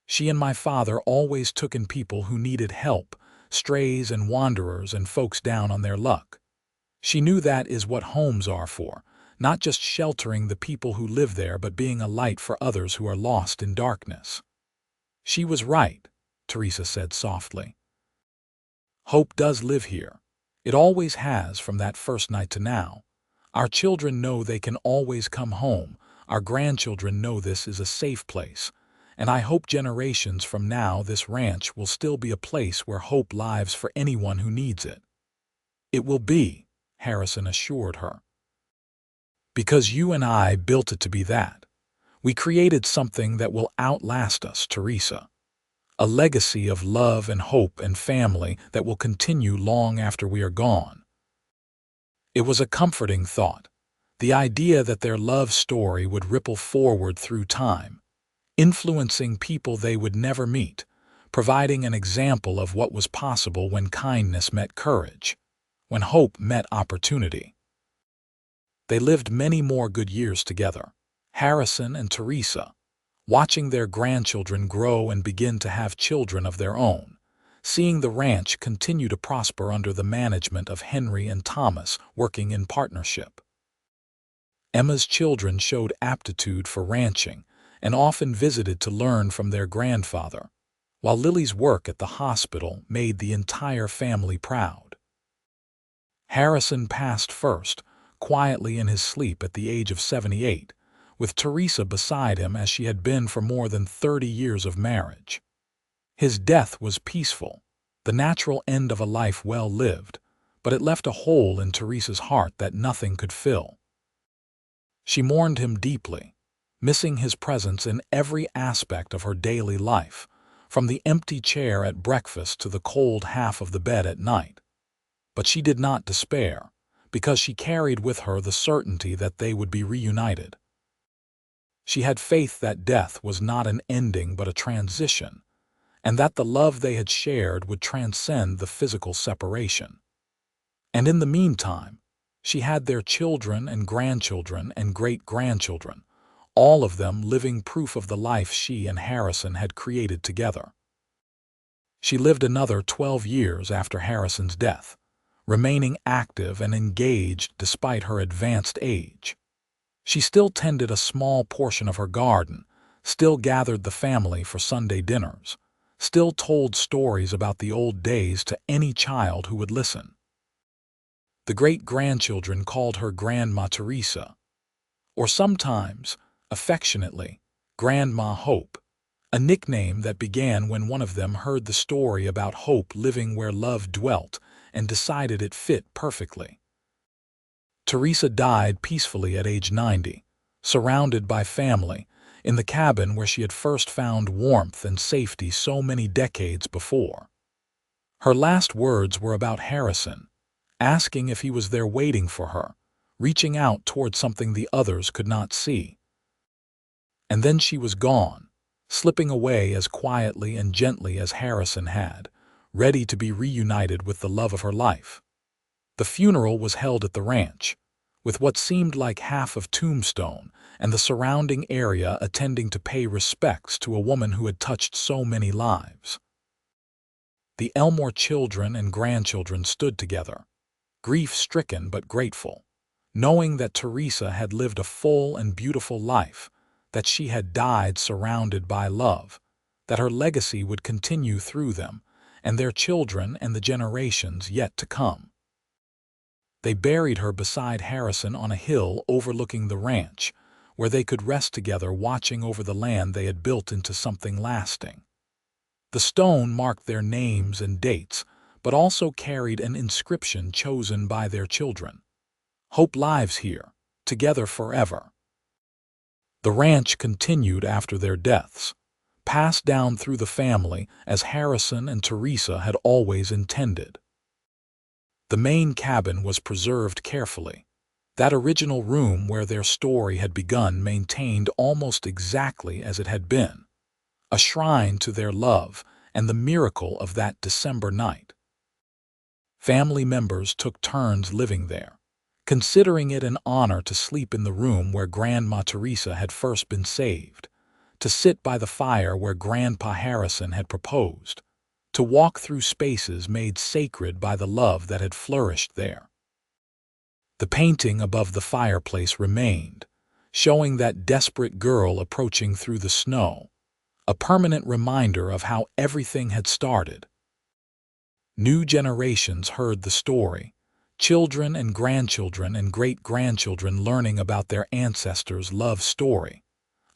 She and my father always took in people who needed help, strays and wanderers and folks down on their luck. She knew that is what homes are for, not just sheltering the people who live there but being a light for others who are lost in darkness." "She was right," Teresa said softly. "Hope does live here. It always has from that first night to now. Our children know they can always come home. Our grandchildren know this is a safe place. And I hope generations from now this ranch will still be a place where hope lives for anyone who needs it." "It will be," Harrison assured her. "Because you and I built it to be that. We created something that will outlast us, Teresa. A legacy of love and hope and family that will continue long after we are gone." It was a comforting thought, the idea that their love story would ripple forward through time, influencing people they would never meet, providing an example of what was possible when kindness met courage, when hope met opportunity. They lived many more good years together, Harrison and Teresa, watching their grandchildren grow and begin to have children of their own, seeing the ranch continue to prosper under the management of Henry and Thomas working in partnership. Emma's children showed aptitude for ranching and often visited to learn from their grandfather, while Lily's work at the hospital made the entire family proud. Harrison passed first, quietly in his sleep at the age of 78, with Teresa beside him as she had been for more than 30 years of marriage. His death was peaceful, the natural end of a life well lived, but it left a hole in Teresa's heart that nothing could fill. She mourned him deeply, missing his presence in every aspect of her daily life, from the empty chair at breakfast to the cold half of the bed at night. But she did not despair, because she carried with her the certainty that they would be reunited. She had faith that death was not an ending but a transition, and that the love they had shared would transcend the physical separation. And in the meantime, she had their children and grandchildren and great-grandchildren, all of them living proof of the life she and Harrison had created together. She lived another 12 years after Harrison's death, remaining active and engaged despite her advanced age. She still tended a small portion of her garden, still gathered the family for Sunday dinners, still told stories about the old days to any child who would listen. The great-grandchildren called her Grandma Teresa, or sometimes, affectionately, Grandma Hope, a nickname that began when one of them heard the story about Hope living where love dwelt and decided it fit perfectly. Teresa died peacefully at age 90, surrounded by family, in the cabin where she had first found warmth and safety so many decades before. Her last words were about Harrison, asking if he was there waiting for her, reaching out toward something the others could not see. And then she was gone, slipping away as quietly and gently as Harrison had, ready to be reunited with the love of her life. The funeral was held at the ranch, with what seemed like half of Tombstone and the surrounding area attending to pay respects to a woman who had touched so many lives. The Elmore children and grandchildren stood together, grief-stricken but grateful, knowing that Teresa had lived a full and beautiful life, that she had died surrounded by love, that her legacy would continue through them and their children and the generations yet to come. They buried her beside Harrison on a hill overlooking the ranch, where they could rest together watching over the land they had built into something lasting. The stone marked their names and dates, but also carried an inscription chosen by their children. Hope lives here, together forever. The ranch continued after their deaths, passed down through the family as Harrison and Teresa had always intended. The main cabin was preserved carefully, that original room where their story had begun maintained almost exactly as it had been, a shrine to their love and the miracle of that December night. Family members took turns living there, considering it an honor to sleep in the room where Grandma Teresa had first been saved, to sit by the fire where Grandpa Harrison had proposed, to walk through spaces made sacred by the love that had flourished there. The painting above the fireplace remained, showing that desperate girl approaching through the snow, a permanent reminder of how everything had started. New generations heard the story, children and grandchildren and great-grandchildren learning about their ancestors' love story,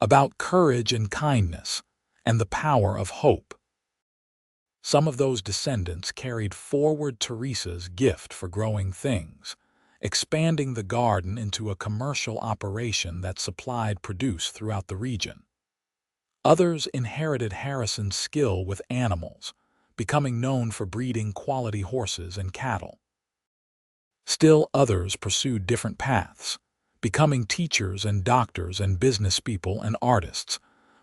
about courage and kindness, and the power of hope. Some of those descendants carried forward Teresa's gift for growing things, expanding the garden into a commercial operation that supplied produce throughout the region. Others inherited Harrison's skill with animals, becoming known for breeding quality horses and cattle. Still others pursued different paths, becoming teachers and doctors and business people and artists,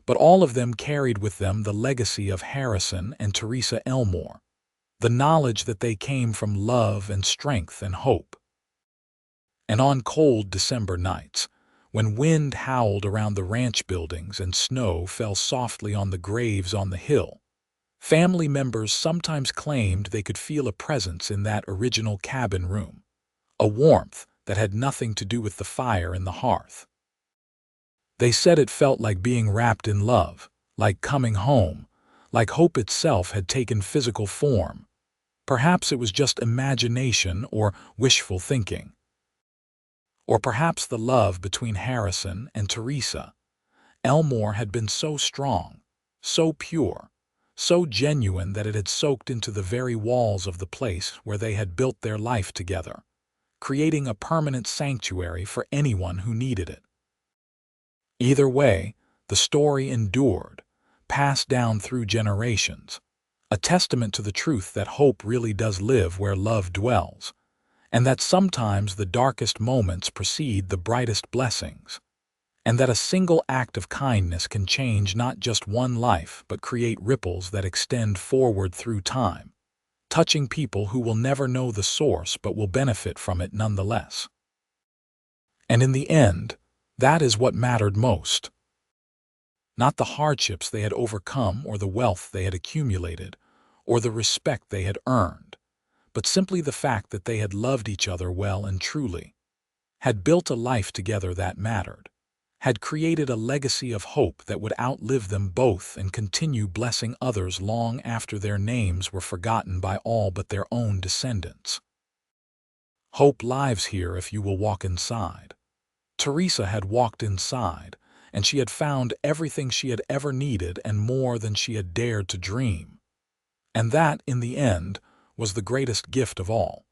but all of them carried with them the legacy of Harrison and Teresa Elmore, the knowledge that they came from love and strength and hope. And on cold December nights, when wind howled around the ranch buildings and snow fell softly on the graves on the hill, family members sometimes claimed they could feel a presence in that original cabin room, a warmth that had nothing to do with the fire in the hearth. They said it felt like being wrapped in love, like coming home, like hope itself had taken physical form. Perhaps it was just imagination or wishful thinking. Or perhaps the love between Harrison and Teresa Elmore had been so strong, so pure, so genuine that it had soaked into the very walls of the place where they had built their life together, creating a permanent sanctuary for anyone who needed it. Either way, the story endured, passed down through generations, a testament to the truth that hope really does live where love dwells, and that sometimes the darkest moments precede the brightest blessings, and that a single act of kindness can change not just one life but create ripples that extend forward through time, touching people who will never know the source but will benefit from it nonetheless. And in the end, that is what mattered most. Not the hardships they had overcome or the wealth they had accumulated or the respect they had earned, but simply the fact that they had loved each other well and truly, had built a life together that mattered, had created a legacy of hope that would outlive them both and continue blessing others long after their names were forgotten by all but their own descendants. Hope lives here if you will walk inside. Teresa had walked inside, and she had found everything she had ever needed and more than she had dared to dream. And that, in the end, was the greatest gift of all.